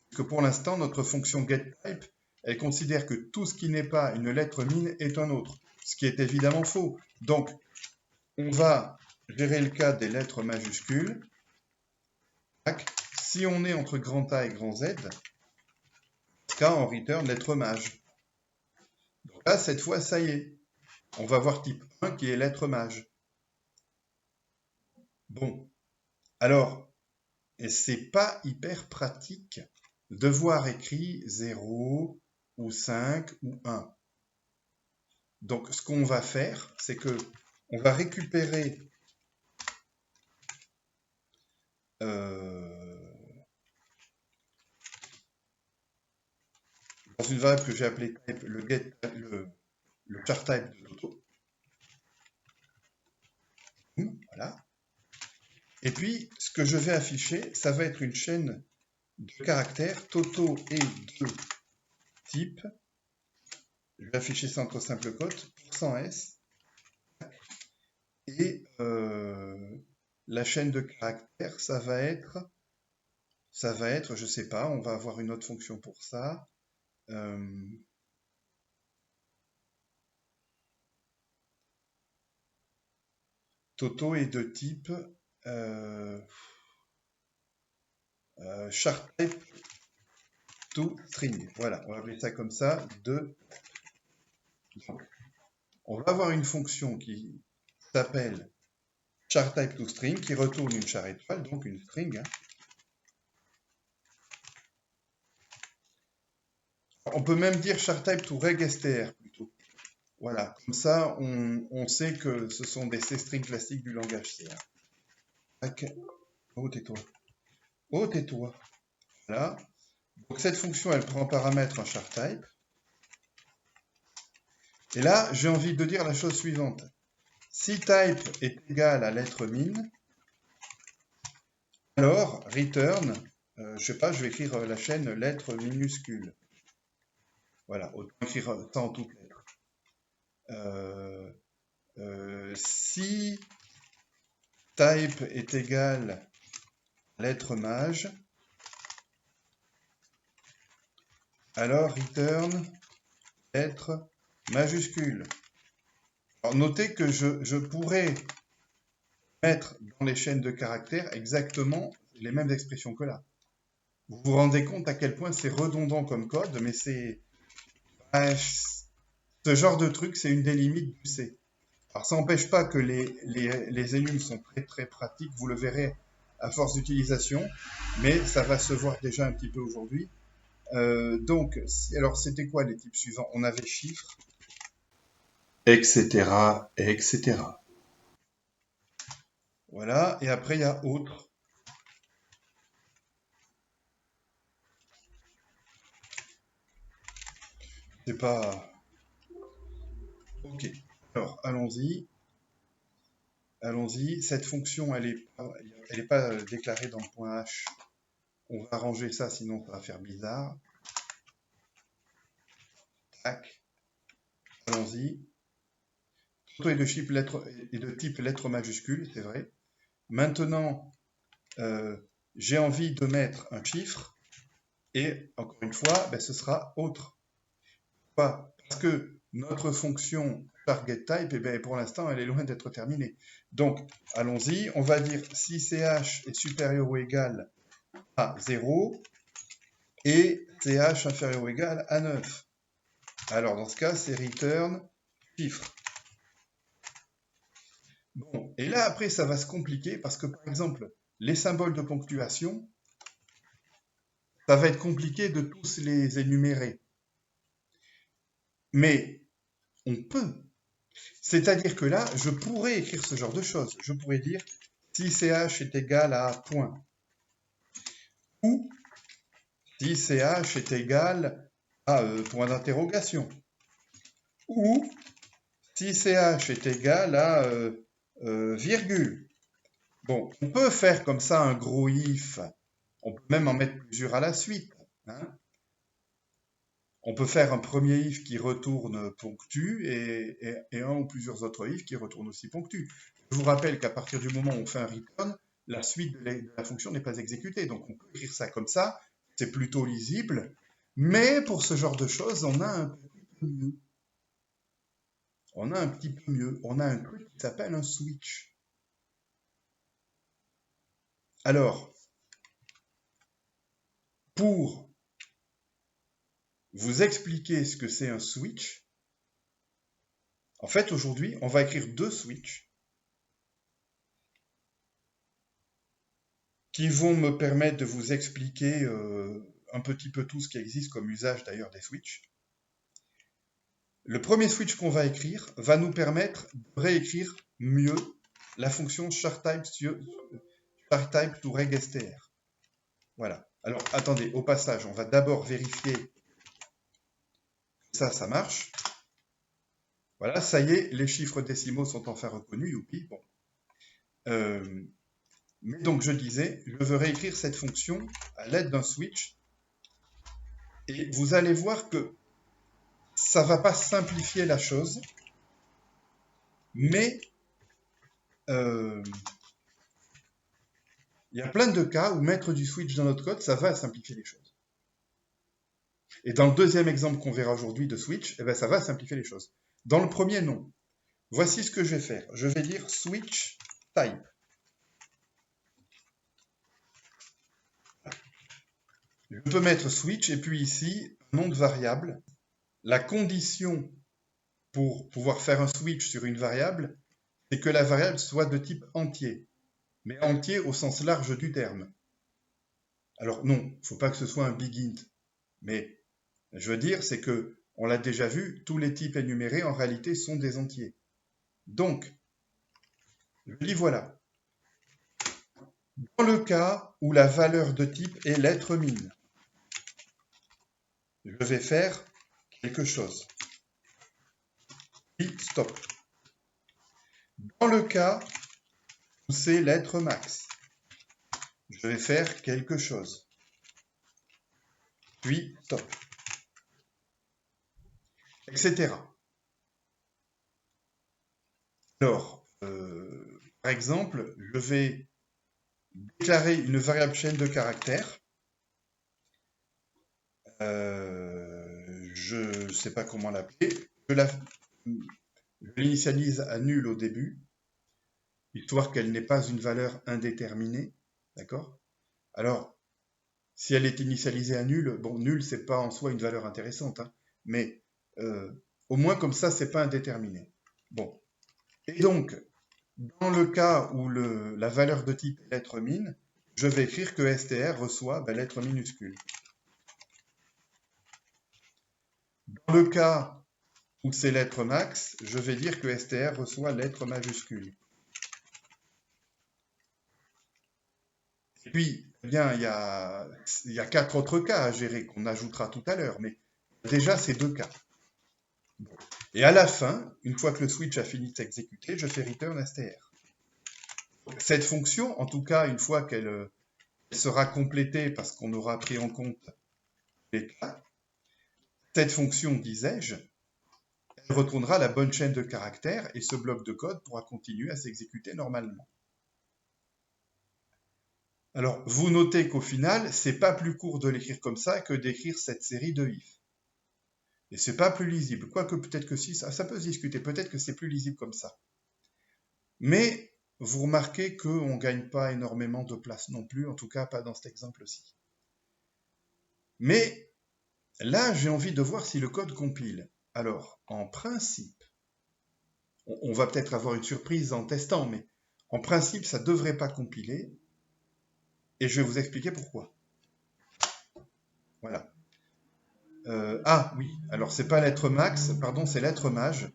Parce que pour l'instant, notre fonction getType, elle considère que tout ce qui n'est pas une lettre min est un autre, ce qui est évidemment faux. Donc, on va gérer le cas des lettres majuscules. Si on est entre grand A et grand Z, cas on return lettre maj. Donc là, cette fois, ça y est. On va voir type 1 qui est lettre maj. Bon, alors, c'est pas hyper pratique de voir écrit 0 ou 5 ou 1. Donc, ce qu'on va faire, c'est que on va récupérer dans une variable que j'ai appelée type le char type de Toto. Voilà. Et puis, ce que je vais afficher, ça va être une chaîne de caractères Toto et de type. Je vais afficher ça entre simple quote, %s. Et la chaîne de caractères, ça va être, je sais pas, on va avoir une autre fonction pour ça. Toto est de type charType to string. Voilà, on va appeler ça comme ça. Donc, on va avoir une fonction qui s'appelle charType to string, qui retourne une char étoile, donc une string. Hein. On peut même dire charType to regstr plutôt. Voilà, comme ça, on sait que ce sont des C-strings classiques du langage C. Oh, tais-toi. Oh, tais-toi. Voilà. Donc, cette fonction, elle prend en paramètre un charType. Et là, j'ai envie de dire la chose suivante. Si type est égal à lettre min, alors return, je sais pas, je vais écrire la chaîne lettre minuscule. Voilà, autant écrire ça en toutes lettres. Si type est égal à lettre maj, alors return lettre majuscule. Alors notez que je pourrais mettre dans les chaînes de caractères exactement les mêmes expressions que là. Vous vous rendez compte à quel point c'est redondant comme code, mais c'est ce genre de truc, c'est une des limites du C. Alors ça n'empêche pas que les enums sont très très pratiques, vous le verrez à force d'utilisation, mais ça va se voir déjà un petit peu aujourd'hui. Donc, alors c'était quoi les types suivants? On avait chiffres, etc., etc. Voilà, et après il y a autre. C'est pas... Ok, alors allons-y. Allons-y, cette fonction, elle est pas déclarée dans le point H. On va arranger ça, sinon ça va faire bizarre. Tac. Allons-y. Toto est de type lettre majuscule, c'est vrai. Maintenant, j'ai envie de mettre un chiffre, et encore une fois, ben, ce sera autre. Pourquoi? Parce que notre fonction targetType, eh ben, pour l'instant, elle est loin d'être terminée. Donc, allons-y, on va dire si ch est supérieur ou égal à 0 et ch inférieur ou égal à 9. Alors, dans ce cas, c'est return chiffre. Bon, et là, après, ça va se compliquer parce que, par exemple, les symboles de ponctuation, ça va être compliqué de tous les énumérer. Mais on peut. C'est-à-dire que là, je pourrais écrire ce genre de choses. Je pourrais dire si CH est égal à point, ou si CH est égal à point d'interrogation, ou si CH est égal à virgule. Bon, on peut faire comme ça un gros if. On peut même en mettre plusieurs à la suite, hein. On peut faire un premier if qui retourne ponctu et un ou plusieurs autres if qui retournent aussi ponctu. Je vous rappelle qu'à partir du moment où on fait un return, la suite de la fonction n'est pas exécutée. Donc on peut écrire ça comme ça, c'est plutôt lisible. Mais pour ce genre de choses, on a un petit peu mieux. On a un petit peu mieux. On a un truc qui s'appelle un switch. Alors, pour vous expliquer ce que c'est un switch, en fait, aujourd'hui, on va écrire deux switches qui vont me permettre de vous expliquer un petit peu tout ce qui existe comme usage d'ailleurs des switches. Le premier switch qu'on va écrire va nous permettre de réécrire mieux la fonction charType to regstr. Voilà. Alors, attendez, au passage, on va d'abord vérifier que ça marche. Voilà, ça y est, les chiffres décimaux sont enfin reconnus, youpi, bon. Mais donc, je disais, je veux réécrire cette fonction à l'aide d'un switch. Et vous allez voir que ça ne va pas simplifier la chose, mais il y a plein de cas où mettre du switch dans notre code, ça va simplifier les choses. Et dans le deuxième exemple qu'on verra aujourd'hui de switch, eh ben, ça va simplifier les choses. Dans le premier, non. Voici ce que je vais faire. Je vais dire switch type. Je peux mettre switch et puis ici, un nom de variable. La condition pour pouvoir faire un switch sur une variable, c'est que la variable soit de type entier. Mais entier au sens large du terme. Alors non, il ne faut pas que ce soit un big int. Mais je veux dire, c'est que, on l'a déjà vu, tous les types énumérés en réalité sont des entiers. Donc, je dis voilà. Dans le cas où la valeur de type est lettre min, je vais faire quelque chose. Puis stop. Dans le cas où c'est lettre max, je vais faire quelque chose. Puis stop. Etc. Alors, par exemple, je vais déclarer une variable chaîne de caractères. Je ne sais pas comment l'appeler. Je l'initialise à nul au début, histoire qu'elle n'ait pas une valeur indéterminée. D'accord? Alors, si elle est initialisée à nul, bon, nul, c'est pas en soi une valeur intéressante, hein, mais au moins comme ça, c'est pas indéterminé. Bon. Et donc, dans le cas où la valeur de type est lettre min, je vais écrire que str reçoit lettre minuscule. Dans le cas où c'est lettre max, je vais dire que str reçoit lettre majuscule. Et puis, eh bien, il y a 4 autres cas à gérer qu'on ajoutera tout à l'heure, mais déjà ces deux cas. Et à la fin, une fois que le switch a fini de s'exécuter, je fais return str. Cette fonction, en tout cas, une fois qu'elle sera complétée parce qu'on aura pris en compte les cas, cette fonction, disais-je, elle retournera la bonne chaîne de caractères et ce bloc de code pourra continuer à s'exécuter normalement. Alors, vous notez qu'au final, c'est pas plus court de l'écrire comme ça que d'écrire cette série de if. Et c'est pas plus lisible. Quoique peut-être que si, ça peut se discuter. Peut-être que c'est plus lisible comme ça. Mais vous remarquez qu'on ne gagne pas énormément de place non plus, en tout cas pas dans cet exemple-ci. Mais là, j'ai envie de voir si le code compile. Alors, en principe, On va peut-être avoir une surprise en testant, mais en principe, ça ne devrait pas compiler. Et je vais vous expliquer pourquoi. Voilà. Ah oui, alors c'est pas lettre max, pardon, c'est lettre maj.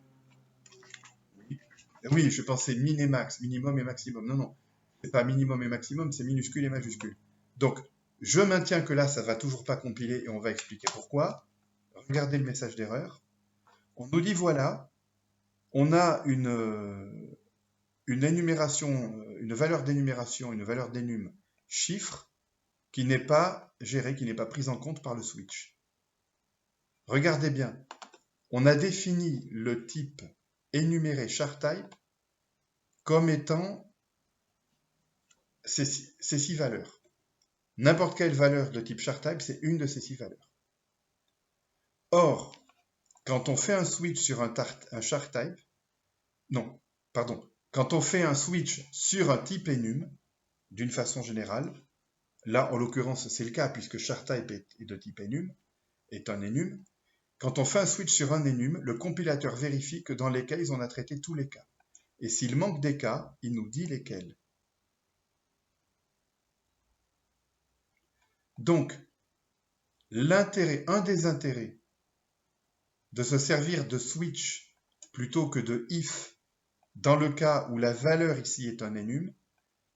Oui, je pensais min et max, minimum et maximum. Non, non, c'est pas minimum et maximum, c'est minuscule et majuscule. Donc, je maintiens que là, ça va toujours pas compiler et on va expliquer pourquoi. Regardez le message d'erreur. On nous dit voilà, on a une énumération, une valeur d'énumération, une valeur d'énum chiffre qui n'est pas gérée, qui n'est pas prise en compte par le switch. Regardez bien, on a défini le type énuméré charType comme étant ces 6 valeurs. N'importe quelle valeur de type charType, c'est une de ces 6 valeurs. Or, quand on fait un switch sur un charType, non, pardon, quand on fait un switch sur un type enum, d'une façon générale, là en l'occurrence c'est le cas puisque charType est de type enum, est un enum, quand on fait un switch sur un enum, le compilateur vérifie que dans les cases on a traité tous les cas. Et s'il manque des cas, il nous dit lesquels. Donc, un des intérêts de se servir de switch plutôt que de if dans le cas où la valeur ici est un enum,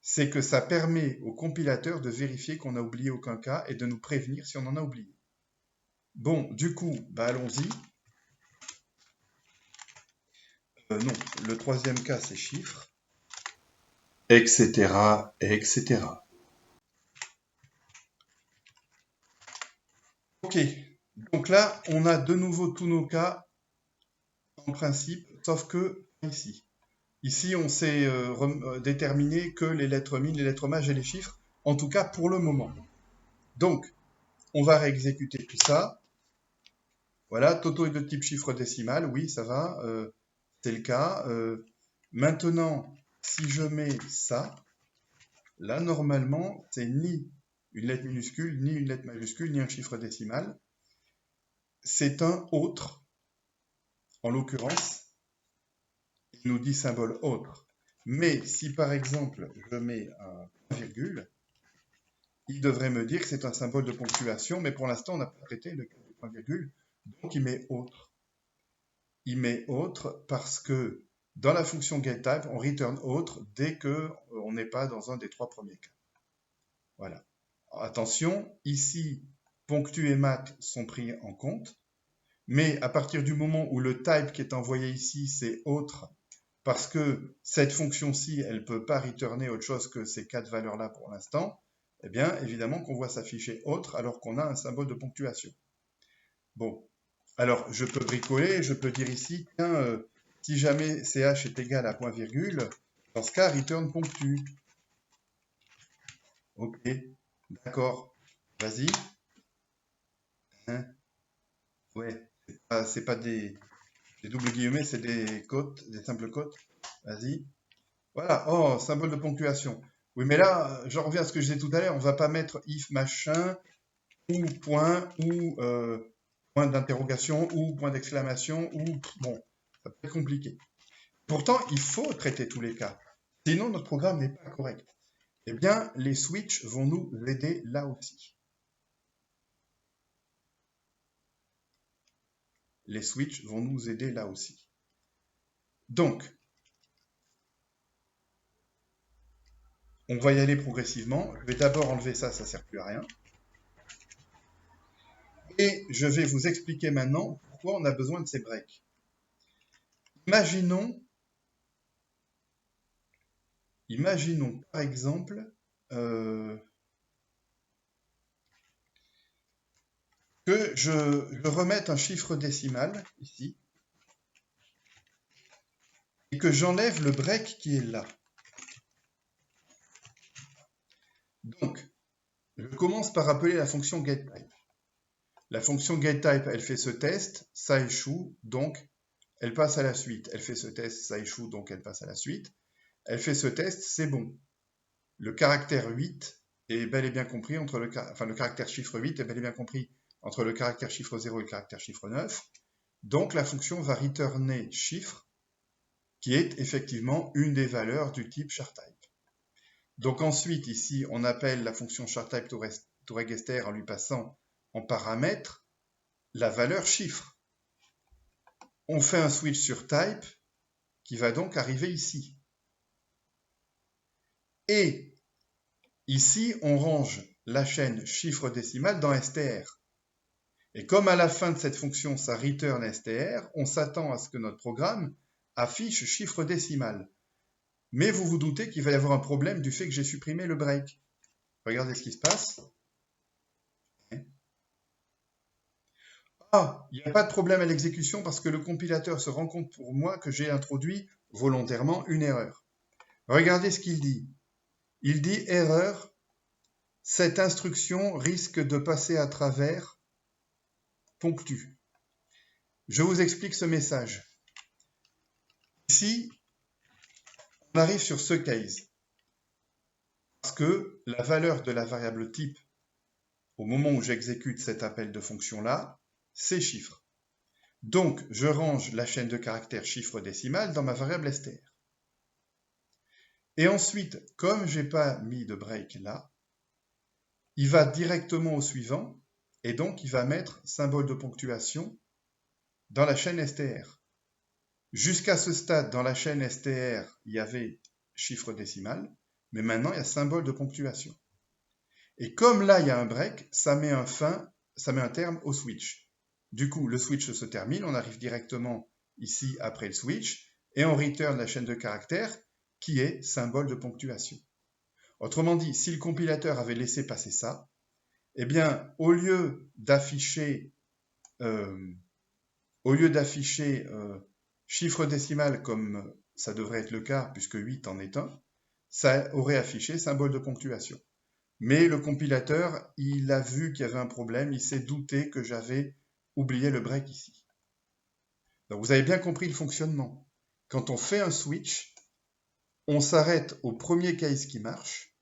c'est que ça permet au compilateur de vérifier qu'on n'a oublié aucun cas et de nous prévenir si on en a oublié. Bon, du coup, allons-y. Non, le troisième cas, c'est chiffre, etc., etc. Ok, donc là, on a de nouveau tous nos cas en principe, sauf que ici. Ici, on s'est déterminé que les lettres min, les lettres majes et les chiffres, en tout cas pour le moment. Donc, on va réexécuter tout ça. Voilà, Toto est de type chiffre décimal, oui, ça va, c'est le cas. Maintenant, si je mets ça, là, normalement, c'est ni une lettre minuscule, ni une lettre majuscule, ni un chiffre décimal. C'est un autre, en l'occurrence, il nous dit symbole autre. Mais si par exemple, je mets un point virgule, il devrait me dire que c'est un symbole de ponctuation, mais pour l'instant, on n'a pas traité le cas du point virgule, donc il met autre. Il met autre parce que dans la fonction getType, on return autre dès qu'on n'est pas dans un des 3 premiers cas. Voilà. Attention, ici, ponctu et mat sont pris en compte, mais à partir du moment où le type qui est envoyé ici, c'est autre, parce que cette fonction-ci, elle ne peut pas returner autre chose que ces 4 valeurs-là pour l'instant, eh bien, évidemment qu'on voit s'afficher autre alors qu'on a un symbole de ponctuation. Bon, alors je peux bricoler, je peux dire ici, tiens, si jamais ch est égal à point virgule, dans ce cas, return ponctu. Ok, d'accord, vas-y. Hein? Ouais, c'est pas des doubles guillemets, c'est des côtes, des simples côtes. Vas-y. Voilà, oh, symbole de ponctuation. Oui, mais là, je reviens à ce que je disais tout à l'heure, on va pas mettre if machin, ou point d'interrogation, ou point d'exclamation, ou... Bon, ça peut être compliqué. Pourtant, il faut traiter tous les cas. Sinon, notre programme n'est pas correct. Eh bien, les switches vont nous aider là aussi. Les switches vont nous aider là aussi. Donc, on va y aller progressivement. Je vais d'abord enlever ça, ça ne sert plus à rien. Et je vais vous expliquer maintenant pourquoi on a besoin de ces breaks. Imaginons par exemple que je remette un chiffre décimal ici et que j'enlève le break qui est là. Donc, je commence par appeler la fonction getType. La fonction getType, elle fait ce test, ça échoue, donc elle passe à la suite. Elle fait ce test, ça échoue, donc elle passe à la suite. Elle fait ce test, c'est bon. Le caractère 8 est bel et bien compris entre le caractère chiffre 8 est bel et bien compris entre le caractère chiffre 0 et le caractère chiffre 9. Donc la fonction va returner chiffre qui est effectivement une des valeurs du type charType. Donc ensuite, ici, on appelle la fonction charType toRegester en lui passant en paramètre la valeur chiffre. On fait un switch sur type qui va donc arriver ici. Et ici, on range la chaîne chiffre décimal dans str. Et comme à la fin de cette fonction, ça return str, on s'attend à ce que notre programme affiche chiffre décimal. Mais vous vous doutez qu'il va y avoir un problème du fait que j'ai supprimé le break. Regardez ce qui se passe. Ah, il n'y a pas de problème à l'exécution parce que le compilateur se rend compte pour moi que j'ai introduit volontairement une erreur. Regardez ce qu'il dit. Il dit erreur, cette instruction risque de passer à travers ponctu. Je vous explique ce message. Ici, on arrive sur ce case. Parce que la valeur de la variable type, au moment où j'exécute cet appel de fonction-là, c'est chiffre. Donc, je range la chaîne de caractères chiffre décimal dans ma variable str. Et ensuite, comme je n'ai pas mis de break là, il va directement au suivant, et donc il va mettre symbole de ponctuation dans la chaîne str. Jusqu'à ce stade, dans la chaîne str, il y avait chiffre décimal, mais maintenant il y a symbole de ponctuation. Et comme là il y a un break, ça met un terme au switch. Du coup, le switch se termine, on arrive directement ici après le switch, et on return la chaîne de caractères qui est symbole de ponctuation. Autrement dit, si le compilateur avait laissé passer ça, eh bien, au lieu d'afficher chiffre décimal comme ça devrait être le cas, puisque 8 en est un, ça aurait affiché symbole de ponctuation. Mais le compilateur, il a vu qu'il y avait un problème, il s'est douté que j'avais oublié le break ici. Donc vous avez bien compris le fonctionnement. Quand on fait un switch, on s'arrête au premier case qui marche,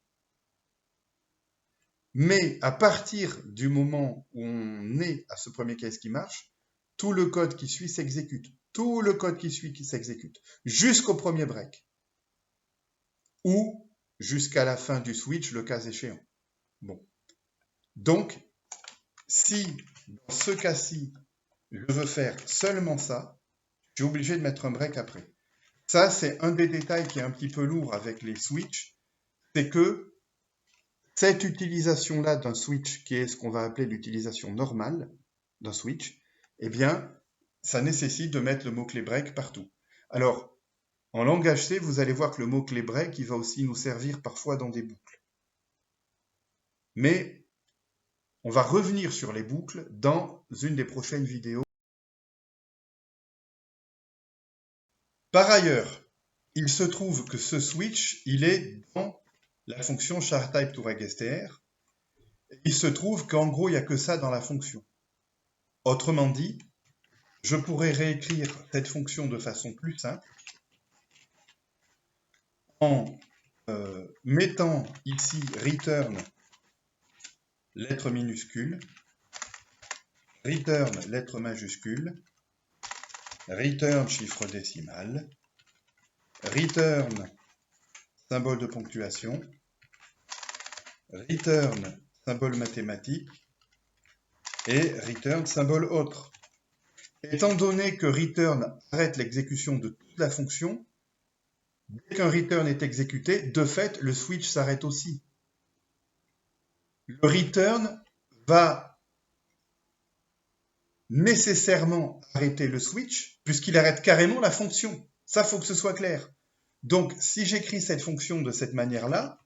mais à partir du moment où on est à ce premier case qui marche, tout le code qui suit s'exécute. Tout le code qui suit qui s'exécute, jusqu'au premier break. Ou jusqu'à la fin du switch, le cas échéant. Bon. Donc, si dans ce cas-ci, je veux faire seulement ça, je suis obligé de mettre un break après. Ça, c'est un des détails qui est un petit peu lourd avec les switches, c'est que cette utilisation-là d'un switch, qui est ce qu'on va appeler l'utilisation normale d'un switch, eh bien, ça nécessite de mettre le mot-clé break partout. Alors, en langage C, vous allez voir que le mot-clé break, il va aussi nous servir parfois dans des boucles. Mais on va revenir sur les boucles dans une des prochaines vidéos. Par ailleurs, il se trouve que ce switch, il est dans la fonction charType toRegester. Il se trouve qu'en gros, il n'y a que ça dans la fonction. Autrement dit, je pourrais réécrire cette fonction de façon plus simple en mettant ici return lettre minuscule, return lettre majuscule, return chiffre décimal, return symbole de ponctuation, return symbole mathématique et return symbole autre. Étant donné que return arrête l'exécution de toute la fonction, dès qu'un return est exécuté, de fait, le switch s'arrête aussi. Le return va nécessairement arrêter le switch, puisqu'il arrête carrément la fonction. Ça, faut que ce soit clair. Donc, si j'écris cette fonction de cette manière-là,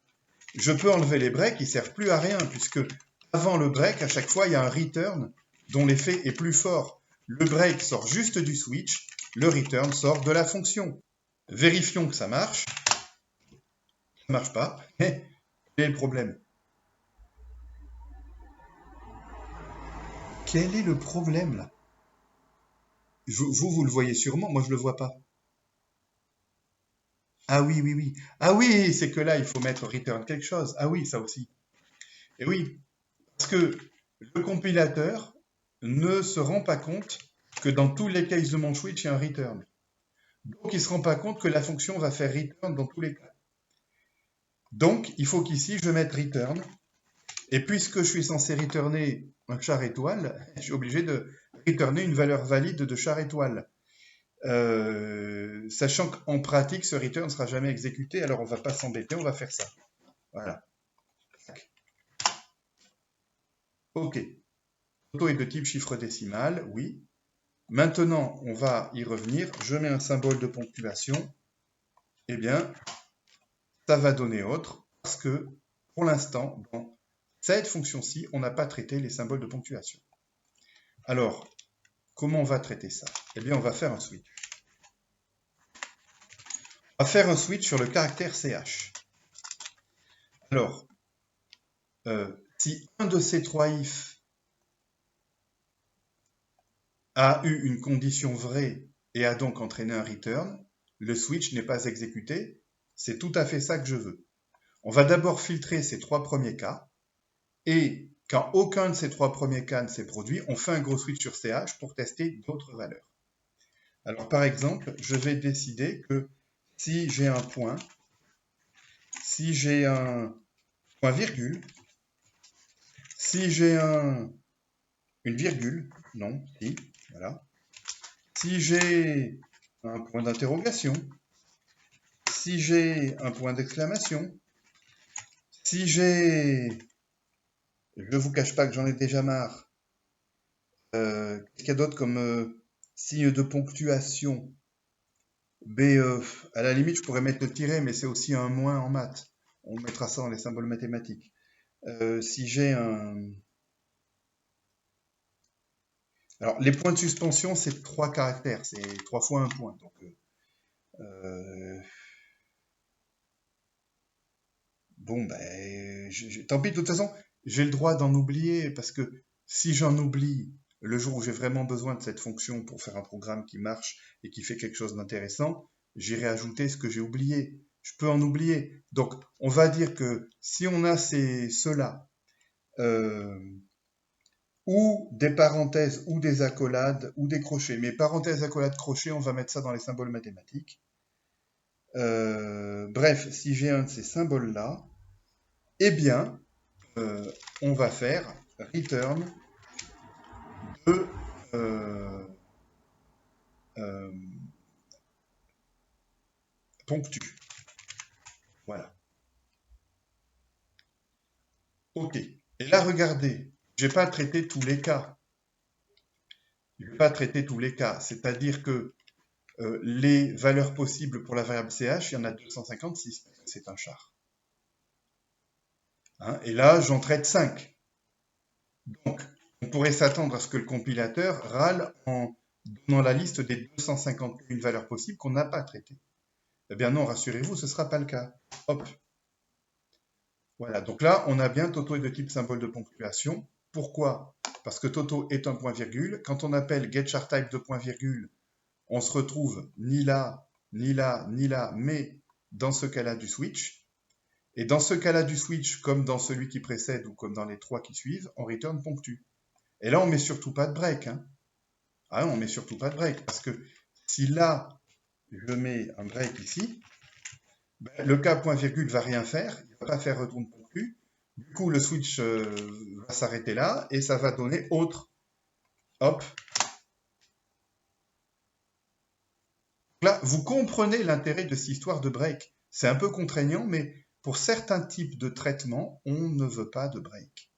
je peux enlever les breaks, ils ne servent plus à rien, puisque avant le break, à chaque fois, il y a un return dont l'effet est plus fort. Le break sort juste du switch, le return sort de la fonction. Vérifions que ça marche. Ça ne marche pas. Quel est le problème? Quel est le problème là? Vous le voyez sûrement, moi je ne le vois pas. Ah oui, oui, oui. Ah oui, c'est que là, il faut mettre return quelque chose. Ah oui, ça aussi. Et oui, parce que le compilateur ne se rend pas compte que dans tous les cases de mon switch, il y a un return. Donc, il ne se rend pas compte que la fonction va faire return dans tous les cas. Donc, il faut qu'ici, je mette return. Et puisque je suis censé returner un char étoile, je suis obligé de returner une valeur valide de char étoile. Sachant qu'en pratique, ce return ne sera jamais exécuté, alors on ne va pas s'embêter, on va faire ça. Voilà. OK. Toto est de type chiffre décimal, oui. Maintenant, on va y revenir. Je mets un symbole de ponctuation. Eh bien, ça va donner autre, parce que, pour l'instant, dans cette fonction-ci, on n'a pas traité les symboles de ponctuation. Alors, comment on va traiter ça? Eh bien, on va faire un switch. On va faire un switch sur le caractère CH. Alors, si un de ces trois if a eu une condition vraie et a donc entraîné un return, le switch n'est pas exécuté. C'est tout à fait ça que je veux. On va d'abord filtrer ces trois premiers cas, et quand aucun de ces trois premiers cas ne s'est produit, on fait un gros switch sur CH pour tester d'autres valeurs. Alors par exemple, je vais décider que si j'ai un point, si j'ai un point virgule, si j'ai une virgule, non, si, voilà, si j'ai un point d'interrogation, si j'ai un point d'exclamation, si j'ai, je ne vous cache pas que j'en ai déjà marre, qu'est-ce qu'il y a d'autre comme signe de ponctuation? À la limite, je pourrais mettre le tiret, mais c'est aussi un moins en maths. On mettra ça dans les symboles mathématiques. Si j'ai un... Alors, les points de suspension, c'est 3 caractères, c'est 3 fois un point. Donc, bon, ben, tant pis, de toute façon, j'ai le droit d'en oublier, parce que si j'en oublie le jour où j'ai vraiment besoin de cette fonction pour faire un programme qui marche et qui fait quelque chose d'intéressant, j'irai ajouter ce que j'ai oublié. Je peux en oublier. Donc, on va dire que si on a ceux-là, ou des parenthèses, ou des accolades, ou des crochets. Mais parenthèses, accolades, crochets, on va mettre ça dans les symboles mathématiques. Bref, si j'ai un de ces symboles-là, eh bien, on va faire return de ponctu. Voilà. OK. Et là, regardez, je n'ai pas traité tous les cas. Je ne vais pas traiter tous les cas. C'est-à-dire que les valeurs possibles pour la variable CH, il y en a 256, parce que c'est un char. Hein, et là, j'en traite 5. Donc, on pourrait s'attendre à ce que le compilateur râle en donnant la liste des 251 valeurs possibles qu'on n'a pas traitées. Eh bien non, rassurez-vous, ce ne sera pas le cas. Hop. Voilà, donc là, on a bien Toto est de type symbole de ponctuation. Pourquoi? Parce que Toto est un point-virgule. Quand on appelle getCharType de point-virgule, on se retrouve ni là, ni là, ni là, mais dans ce cas-là du switch. Et dans ce cas-là du switch, comme dans celui qui précède ou comme dans les trois qui suivent, on return ponctu. Et là, on met surtout pas de break. Hein. Ah, on met surtout pas de break. Parce que si là, je mets un break ici, ben, le cas point-virgule va rien faire. Il ne va pas faire retourne ponctu. Du coup, le switch va s'arrêter là et ça va donner autre. Hop. Là, vous comprenez l'intérêt de cette histoire de break. C'est un peu contraignant, mais pour certains types de traitements, on ne veut pas de break.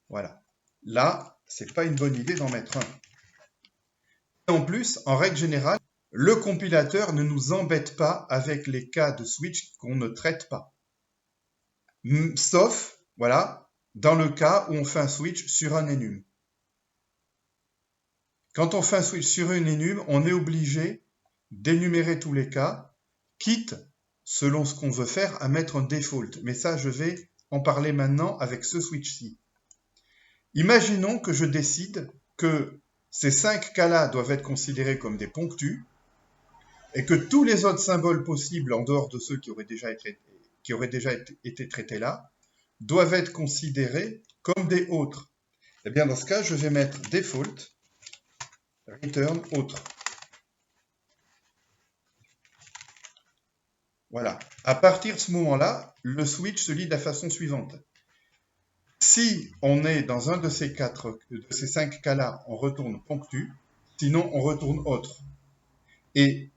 Voilà. Là, c'est pas une bonne idée d'en mettre un. Et en plus, en règle générale, le compilateur ne nous embête pas avec les cas de switch qu'on ne traite pas. Sauf, voilà, dans le cas où on fait un switch sur un enum. Quand on fait un switch sur un enum, on est obligé d'énumérer tous les cas, quitte, selon ce qu'on veut faire, à mettre un default. Mais ça, je vais en parler maintenant avec ce switch-ci. Imaginons que je décide que ces 5 cas-là doivent être considérés comme des ponctus et que tous les autres symboles possibles, en dehors de ceux qui auraient déjà été traités là, doivent être considérés comme des autres. Eh bien, dans ce cas, je vais mettre default, return, autre. Voilà. À partir de ce moment-là, le switch se lit de la façon suivante. Si on est dans un de ces cinq cas-là, on retourne ponctu, sinon on retourne autre. Et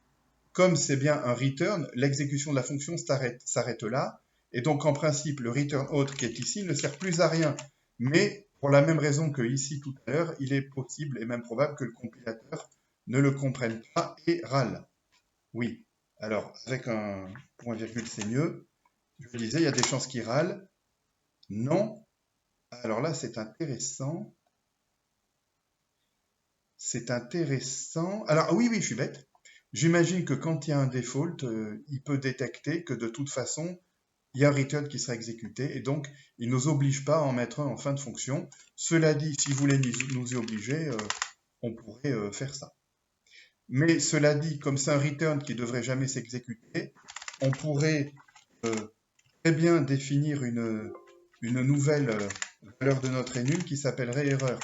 comme c'est bien un return, l'exécution de la fonction s'arrête là. Et donc, en principe, le return autre qui est ici ne sert plus à rien. Mais pour la même raison que ici tout à l'heure, il est possible et même probable que le compilateur ne le comprenne pas et râle. Oui. Alors, avec un point virgule, c'est mieux. Je disais, il y a des chances qu'il râle. Non. Alors là, c'est intéressant. C'est intéressant. Alors, oui, je suis bête. J'imagine que quand il y a un default, il peut détecter que de toute façon, il y a un return qui sera exécuté et donc il ne nous oblige pas à en mettre un en fin de fonction. Cela dit, si vous voulez nous y obliger, on pourrait faire ça. Mais cela dit, comme c'est un return qui ne devrait jamais s'exécuter, on pourrait très bien définir une nouvelle valeur de notre enum qui s'appellerait erreur.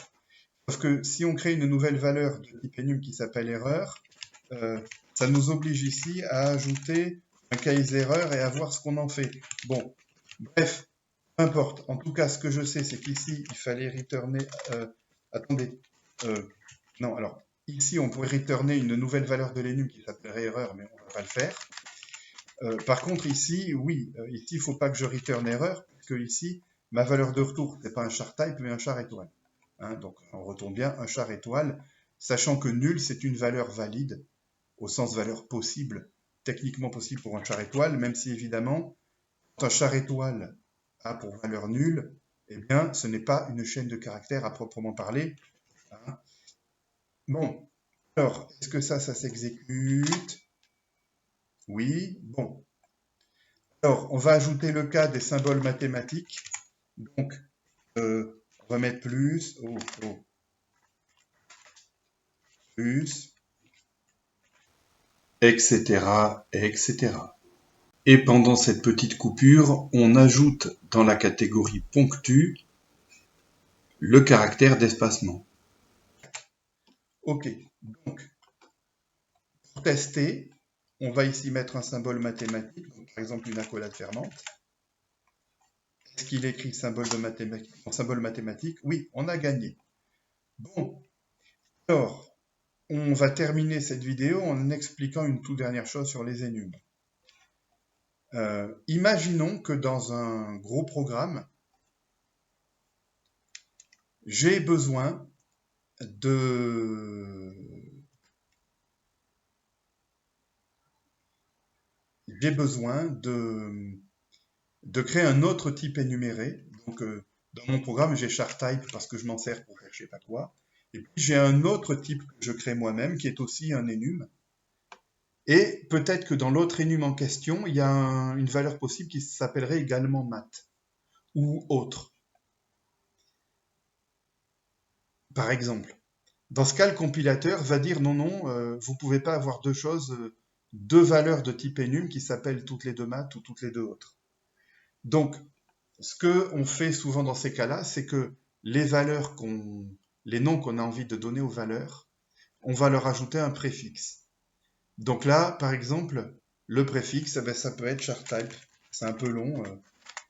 Parce que si on crée une nouvelle valeur de type enum qui s'appelle erreur, ça nous oblige ici à ajouter un case erreur et à voir ce qu'on en fait. Bon, bref, peu importe. En tout cas, ce que je sais, c'est qu'ici, il fallait returner... attendez. Non, alors, ici, on pourrait returner une nouvelle valeur de l'enum qui s'appellerait erreur, mais on ne va pas le faire. Par contre, ici, oui, ici, il ne faut pas que je return erreur, parce que ici, ma valeur de retour, ce n'est pas un char type, mais un char étoile. Hein, donc, on retourne bien un char étoile, sachant que nul, c'est une valeur valide, au sens valeur possible, techniquement possible pour un char étoile, même si évidemment, quand un char étoile a pour valeur nulle, eh bien, ce n'est pas une chaîne de caractères à proprement parler. Hein. Bon, alors, est-ce que ça s'exécute? Oui, bon. Alors, on va ajouter le cas des symboles mathématiques. Donc, on va mettre plus, plus, etc., etc. Et pendant cette petite coupure, on ajoute dans la catégorie ponctu le caractère d'espacement. Ok, donc pour tester, on va ici mettre un symbole mathématique, donc par exemple une accolade fermante. Est-ce qu'il écrit symbole mathématique? Oui, on a gagné. Bon, alors, on va terminer cette vidéo en expliquant une toute dernière chose sur les enums. Imaginons que dans un gros programme, j'ai besoin de créer un autre type énuméré. Donc, dans mon programme, j'ai charType parce que je m'en sers pour faire je sais pas quoi. Et puis, j'ai un autre type que je crée moi-même qui est aussi un enum. Et peut-être que dans l'autre enum en question, il y a une valeur possible qui s'appellerait également math ou autre. Par exemple. Dans ce cas, le compilateur va dire non, vous ne pouvez pas avoir deux valeurs de type enum qui s'appellent toutes les deux maths ou toutes les deux autres. Donc, ce qu'on fait souvent dans ces cas-là, c'est que les noms qu'on a envie de donner aux valeurs, on va leur ajouter un préfixe. Donc là, par exemple, le préfixe, ça peut être charType. C'est un peu long.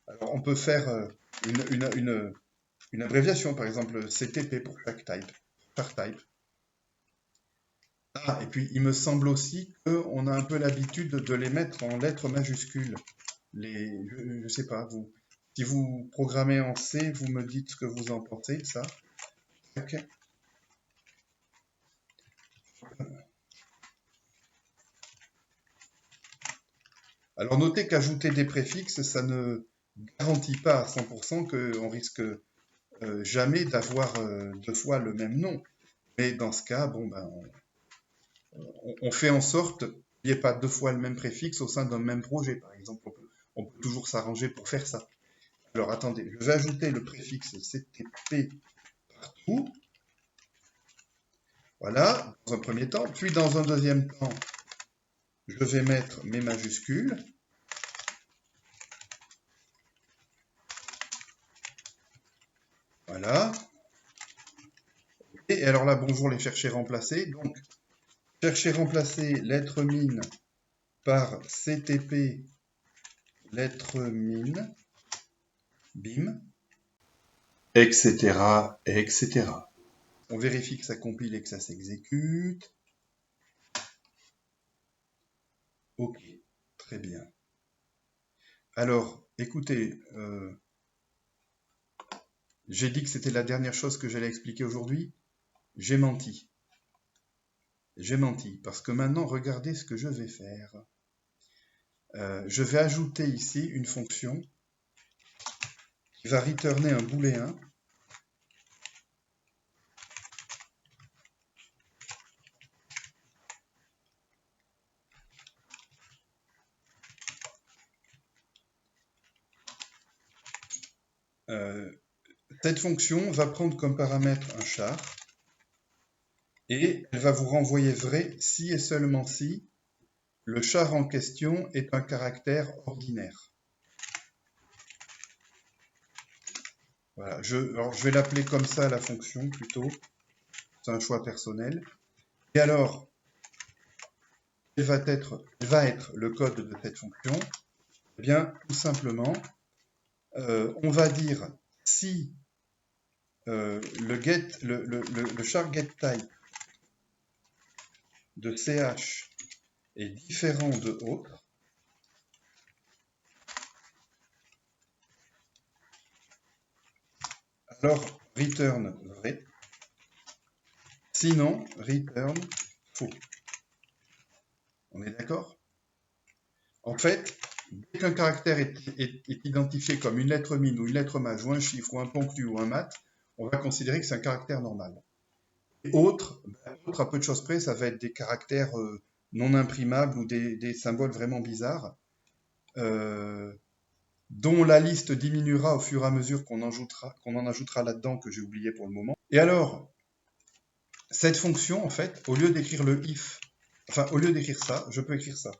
Alors, on peut faire une abréviation, par exemple CTP pour charType. Ah, et puis il me semble aussi qu'on a un peu l'habitude de les mettre en lettres majuscules. Je ne sais pas, si vous programmez en C, vous me dites ce que vous en pensez de ça. Ok. Alors notez qu'ajouter des préfixes, ça ne garantit pas à 100% qu'on risque jamais d'avoir deux fois le même nom. Mais dans ce cas, bon, ben, on fait en sorte qu'il n'y ait pas deux fois le même préfixe au sein d'un même projet, par exemple. On peut toujours s'arranger pour faire ça. Alors attendez, je vais ajouter le préfixe CTP partout. Voilà, dans un premier temps. Puis dans un deuxième temps, je vais mettre mes majuscules. Voilà. Et alors là, bonjour les chercher remplacer. Donc, chercher remplacer lettre mine par CTP lettre min, bim, etc., etc. On vérifie que ça compile et que ça s'exécute. Ok, très bien. Alors, écoutez, j'ai dit que c'était la dernière chose que j'allais expliquer aujourd'hui. J'ai menti. J'ai menti, parce que maintenant, regardez ce que je vais faire. Je vais ajouter ici une fonction qui va returner un booléen cette fonction va prendre comme paramètre un char et elle va vous renvoyer vrai si et seulement si le char en question est un caractère ordinaire. Voilà, alors je vais l'appeler comme ça la fonction plutôt, c'est un choix personnel. Et alors, quel va être le code de cette fonction? Eh bien, tout simplement, on va dire si le char getType de ch est différent de autre, alors return vrai, sinon return faux. On est d'accord? En fait, dès qu'un caractère est identifié comme une lettre min ou une lettre maj ou un chiffre ou un ponctu ou un mat, on va considérer que c'est un caractère normal. Autre, à peu de choses près, ça va être des caractères non imprimables ou des symboles vraiment bizarres, dont la liste diminuera au fur et à mesure qu'on en ajoutera là-dedans, que j'ai oublié pour le moment. Et alors, cette fonction, en fait, au lieu d'écrire le if, enfin, au lieu d'écrire ça, je peux écrire ça.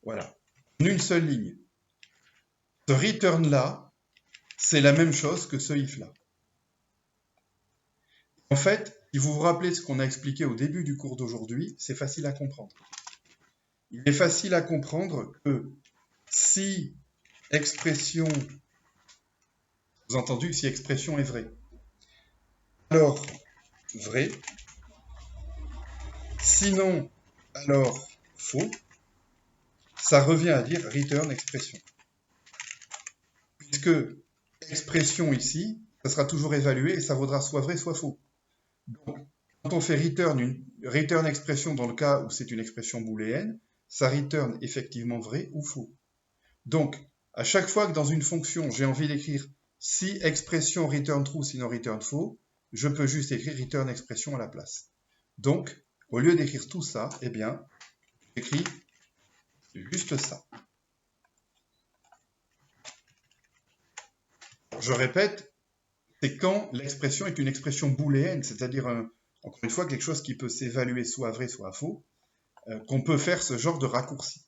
Voilà. En une seule ligne. Ce return-là, c'est la même chose que ce if-là. En fait, si vous vous rappelez ce qu'on a expliqué au début du cours d'aujourd'hui, c'est facile à comprendre. Il est facile à comprendre que si expression, vous avez entendu, si expression est vraie, alors vrai, sinon, alors faux, ça revient à dire return expression. Puisque expression ici, ça sera toujours évalué et ça vaudra soit vrai, soit faux. Donc, quand on fait return expression dans le cas où c'est une expression booléenne, ça return effectivement vrai ou faux. Donc, à chaque fois que dans une fonction, j'ai envie d'écrire si expression return true, sinon return faux, je peux juste écrire return expression à la place. Donc, au lieu d'écrire tout ça, eh bien, j'écris juste ça. Je répète, c'est quand l'expression est une expression booléenne, c'est-à-dire, encore une fois, quelque chose qui peut s'évaluer soit vrai, soit faux, qu'on peut faire ce genre de raccourci.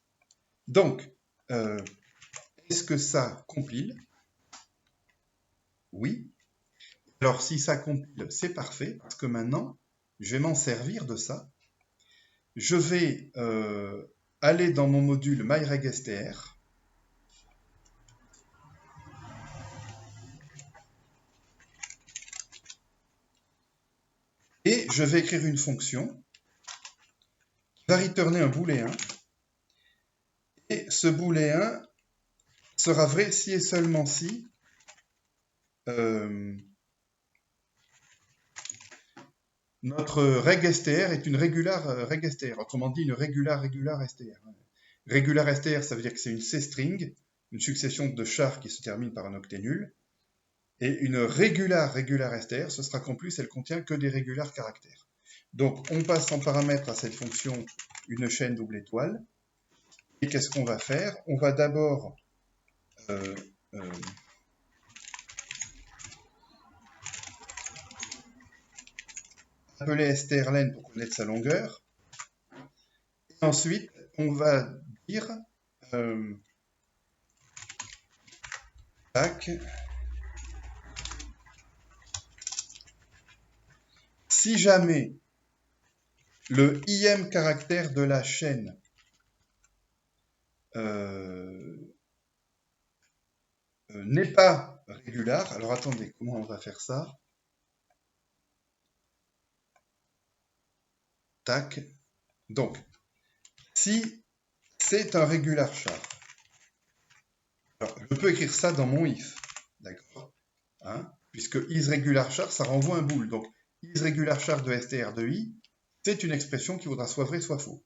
Donc, est-ce que ça compile? Oui. Alors, si ça compile, c'est parfait, parce que maintenant, je vais m'en servir de ça. Je vais aller dans mon module myregstr. Et je vais écrire une fonction qui va returner un booléen. Et ce booléen sera vrai si et seulement si notre regstr est une regular regstr, autrement dit une regular str. Regular str, ça veut dire que c'est une C-string, une succession de chars qui se termine par un octet nul. Et une regular str, ce sera qu'en plus elle contient que des regular caractères. Donc on passe en paramètre à cette fonction une chaîne double étoile. Et qu'est-ce qu'on va faire? On va d'abord appeler strlen pour connaître sa longueur. Et ensuite, on va dire tac, Si jamais le ième caractère de la chaîne n'est pas régular, alors attendez, comment on va faire ça? Tac. Donc, si c'est un régular char, alors je peux écrire ça dans mon if, d'accord, hein, puisque isRegularChar, ça renvoie un bool. Donc, isRegularChar de str de i, c'est une expression qui vaudra soit vrai, soit faux.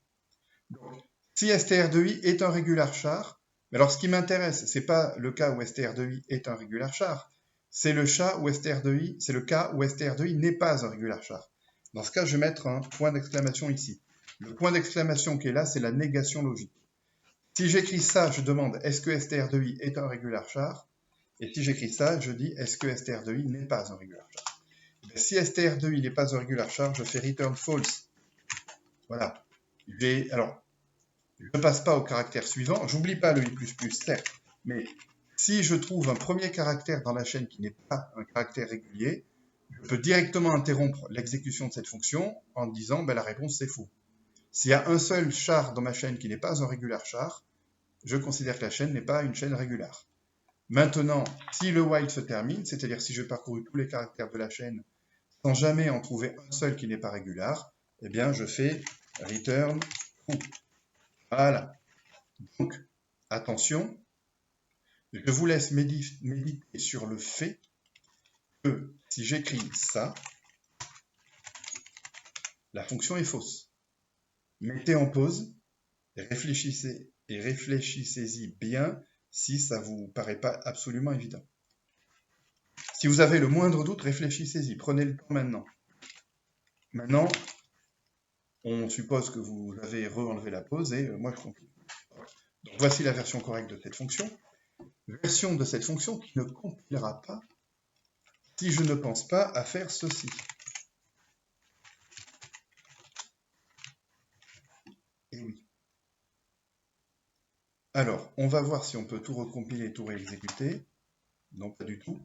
Donc, si str de i est un régular char, mais alors ce qui m'intéresse, c'est pas le cas où str de i est un régular char, c'est le cas où str de i, c'est le cas où str de i n'est pas un régular char. Dans ce cas, je vais mettre un point d'exclamation ici. Le point d'exclamation qui est là, c'est la négation logique. Si j'écris ça, je demande est-ce que str de i est un régular char? Et si j'écris ça, je dis est-ce que str de i n'est pas un régular char? Et si str de i n'est pas un régular char, je fais return false. Voilà. Alors, je ne passe pas au caractère suivant. J'oublie pas le i++, certes, mais si je trouve un premier caractère dans la chaîne qui n'est pas un caractère régulier, je peux directement interrompre l'exécution de cette fonction en disant ben, la réponse c'est faux. S'il y a un seul char dans ma chaîne qui n'est pas un régular char, je considère que la chaîne n'est pas une chaîne régulière. Maintenant, si le while se termine, c'est-à-dire si je parcours tous les caractères de la chaîne sans jamais en trouver un seul qui n'est pas régulier, eh bien je fais return true. Voilà. Donc, attention, je vous laisse méditer sur le fait que si j'écris ça, la fonction est fausse. Mettez en pause, réfléchissez-y bien si ça vous paraît pas absolument évident. Si vous avez le moindre doute, réfléchissez-y, prenez le temps maintenant. Maintenant, on suppose que vous avez re-enlevé la pause et moi je continue. Donc voici la version correcte de cette fonction. Version de cette fonction qui ne compilera pas si je ne pense pas à faire ceci. Et oui. Alors, on va voir si on peut tout recompiler et tout réexécuter. Non, pas du tout.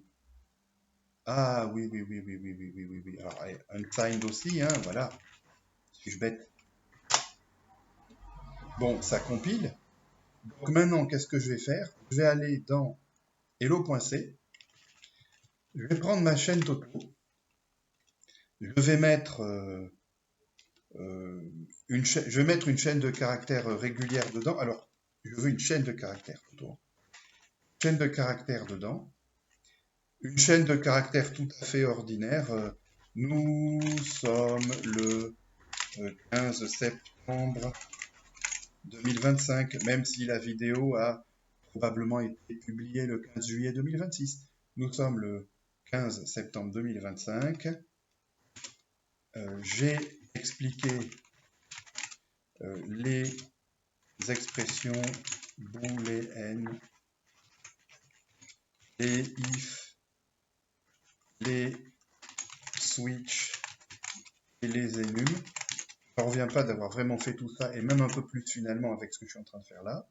Ah oui. Alors, unsigned aussi, hein, voilà. Suis-je bête? Bon, ça compile. Donc maintenant, qu'est-ce que je vais faire? Je vais aller dans hello.c. Je vais prendre ma chaîne Toto. Je vais mettre une chaîne de caractères régulière dedans. Alors, je veux une chaîne de caractères Toto. Chaîne de caractères dedans. Une chaîne de caractères tout à fait ordinaire. Nous sommes le 15 septembre 2025, même si la vidéo a probablement été publiée le 15 juillet 2026. Nous sommes le 15 septembre 2025. J'ai expliqué les expressions booléennes, les if, les switch et les enum. Je ne reviens pas d'avoir vraiment fait tout ça, et même un peu plus finalement avec ce que je suis en train de faire là.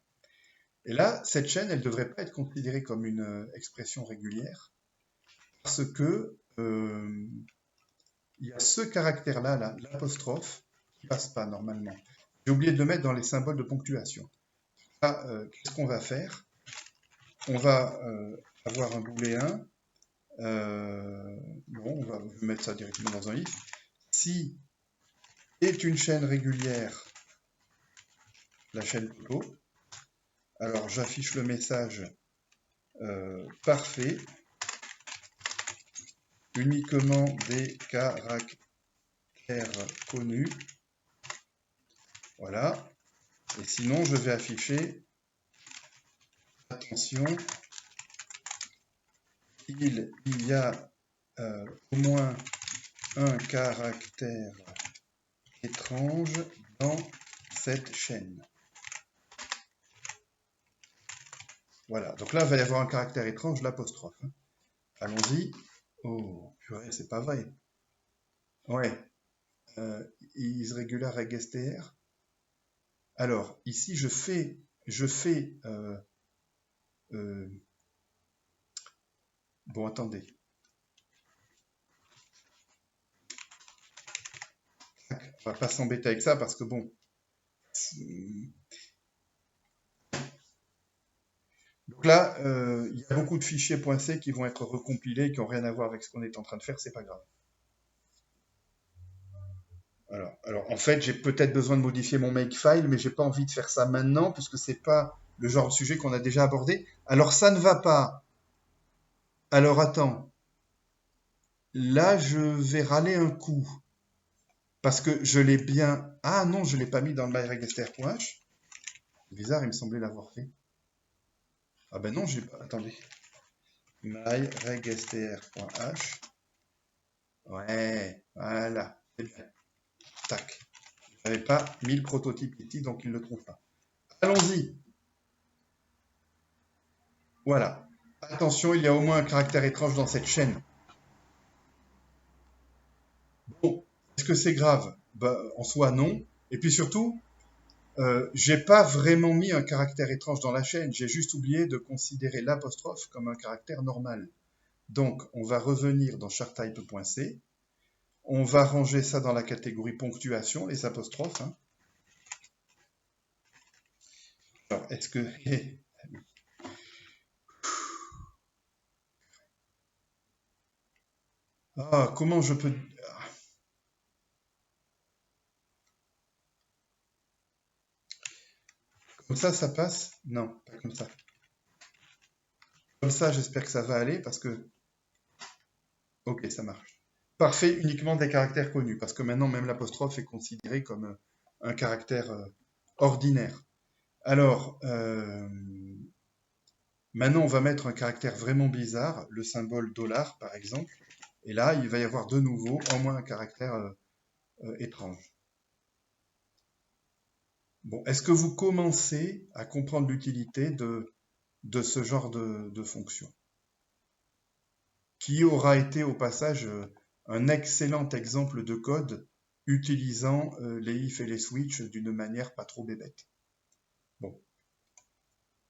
Et là, cette chaîne, elle ne devrait pas être considérée comme une expression régulière, parce que il y a ce caractère-là, l'apostrophe, qui passe pas normalement. J'ai oublié de le mettre dans les symboles de ponctuation. Qu'est-ce qu'on va faire? On va avoir un booléen. Bon, je vais mettre ça directement dans un if. Si est une chaîne régulière, la chaîne Toto, alors j'affiche le message parfait, uniquement des caractères connus. Voilà. Et sinon, je vais afficher, attention, il y a au moins un caractère étrange dans cette chaîne. Voilà, donc là, il va y avoir un caractère étrange, l'apostrophe. Allons-y. Oh, purée, c'est pas vrai. Ouais. Isregular regstr. Alors, ici, je fais bon, attendez. On va pas s'embêter avec ça parce que bon. Donc là, il y a beaucoup de fichiers .c qui vont être recompilés, qui n'ont rien à voir avec ce qu'on est en train de faire, c'est pas grave. Alors, en fait, j'ai peut-être besoin de modifier mon makefile, mais j'ai pas envie de faire ça maintenant, puisque c'est pas le genre de sujet qu'on a déjà abordé. Alors, ça ne va pas. Alors, attends. Là, je vais râler un coup. Parce que je l'ai bien... Ah non, je l'ai pas mis dans le myregster.h. Bizarre, il me semblait l'avoir fait. Ah ben non, j'ai pas... Attendez. myregster.h. Ouais, voilà. C'est bien. Tac. Je n'avais pas mis le prototype ici, donc il ne le trouve pas. Allons-y. Voilà. Attention, il y a au moins un caractère étrange dans cette chaîne. Bon, est-ce que c'est grave? Bah, en soi, non. Et puis surtout, j'ai pas vraiment mis un caractère étrange dans la chaîne. J'ai juste oublié de considérer l'apostrophe comme un caractère normal. Donc, on va revenir dans chartype.c. On va ranger ça dans la catégorie ponctuation, les apostrophes. Hein. Alors, est-ce que... Ah, comment je peux... Comme ça passe? Non, pas comme ça. Comme ça, j'espère que ça va aller parce que... Ok, ça marche. Parfait, uniquement des caractères connus, parce que maintenant, même l'apostrophe est considérée comme un caractère ordinaire. Alors, maintenant, on va mettre un caractère vraiment bizarre, le symbole $, par exemple. Et là, il va y avoir de nouveau au moins un caractère étrange. Bon, est-ce que vous commencez à comprendre l'utilité de ce genre de fonction, qui aura été au passage un excellent exemple de code utilisant les if et les switch d'une manière pas trop bébête. Bon.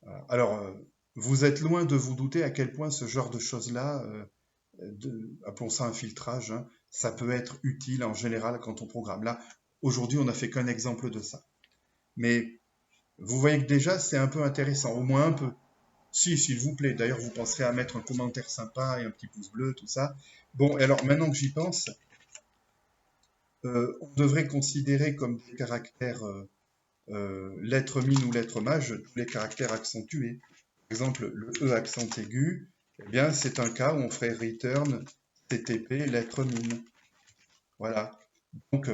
Voilà. Alors, vous êtes loin de vous douter à quel point ce genre de choses-là, appelons ça un filtrage, hein, ça peut être utile en général quand on programme. Là, aujourd'hui, on n'a fait qu'un exemple de ça. Mais vous voyez que déjà, c'est un peu intéressant, au moins un peu. Si, s'il vous plaît. D'ailleurs, vous penserez à mettre un commentaire sympa et un petit pouce bleu, tout ça. Bon, et alors maintenant que j'y pense, on devrait considérer comme des caractères lettres mines ou lettres mages tous les caractères accentués. Par exemple, le E accent aigu, eh bien, c'est un cas où on ferait return TTP lettre mine. Voilà. Donc,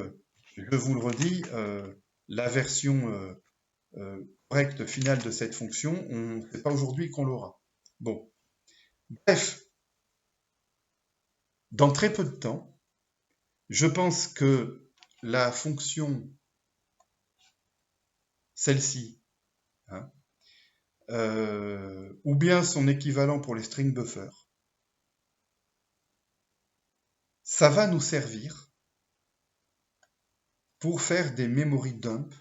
je vous le redis, la version correcte finale de cette fonction, c'est pas aujourd'hui qu'on l'aura. Bon. Bref, dans très peu de temps, je pense que la fonction, celle-ci, hein, ou bien son équivalent pour les string buffers, ça va nous servir pour faire des memory dump,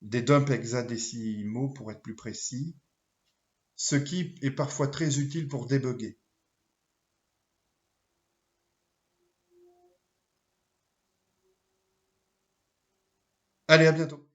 des dumps hexadécimaux pour être plus précis, ce qui est parfois très utile pour débugger. Allez, à bientôt.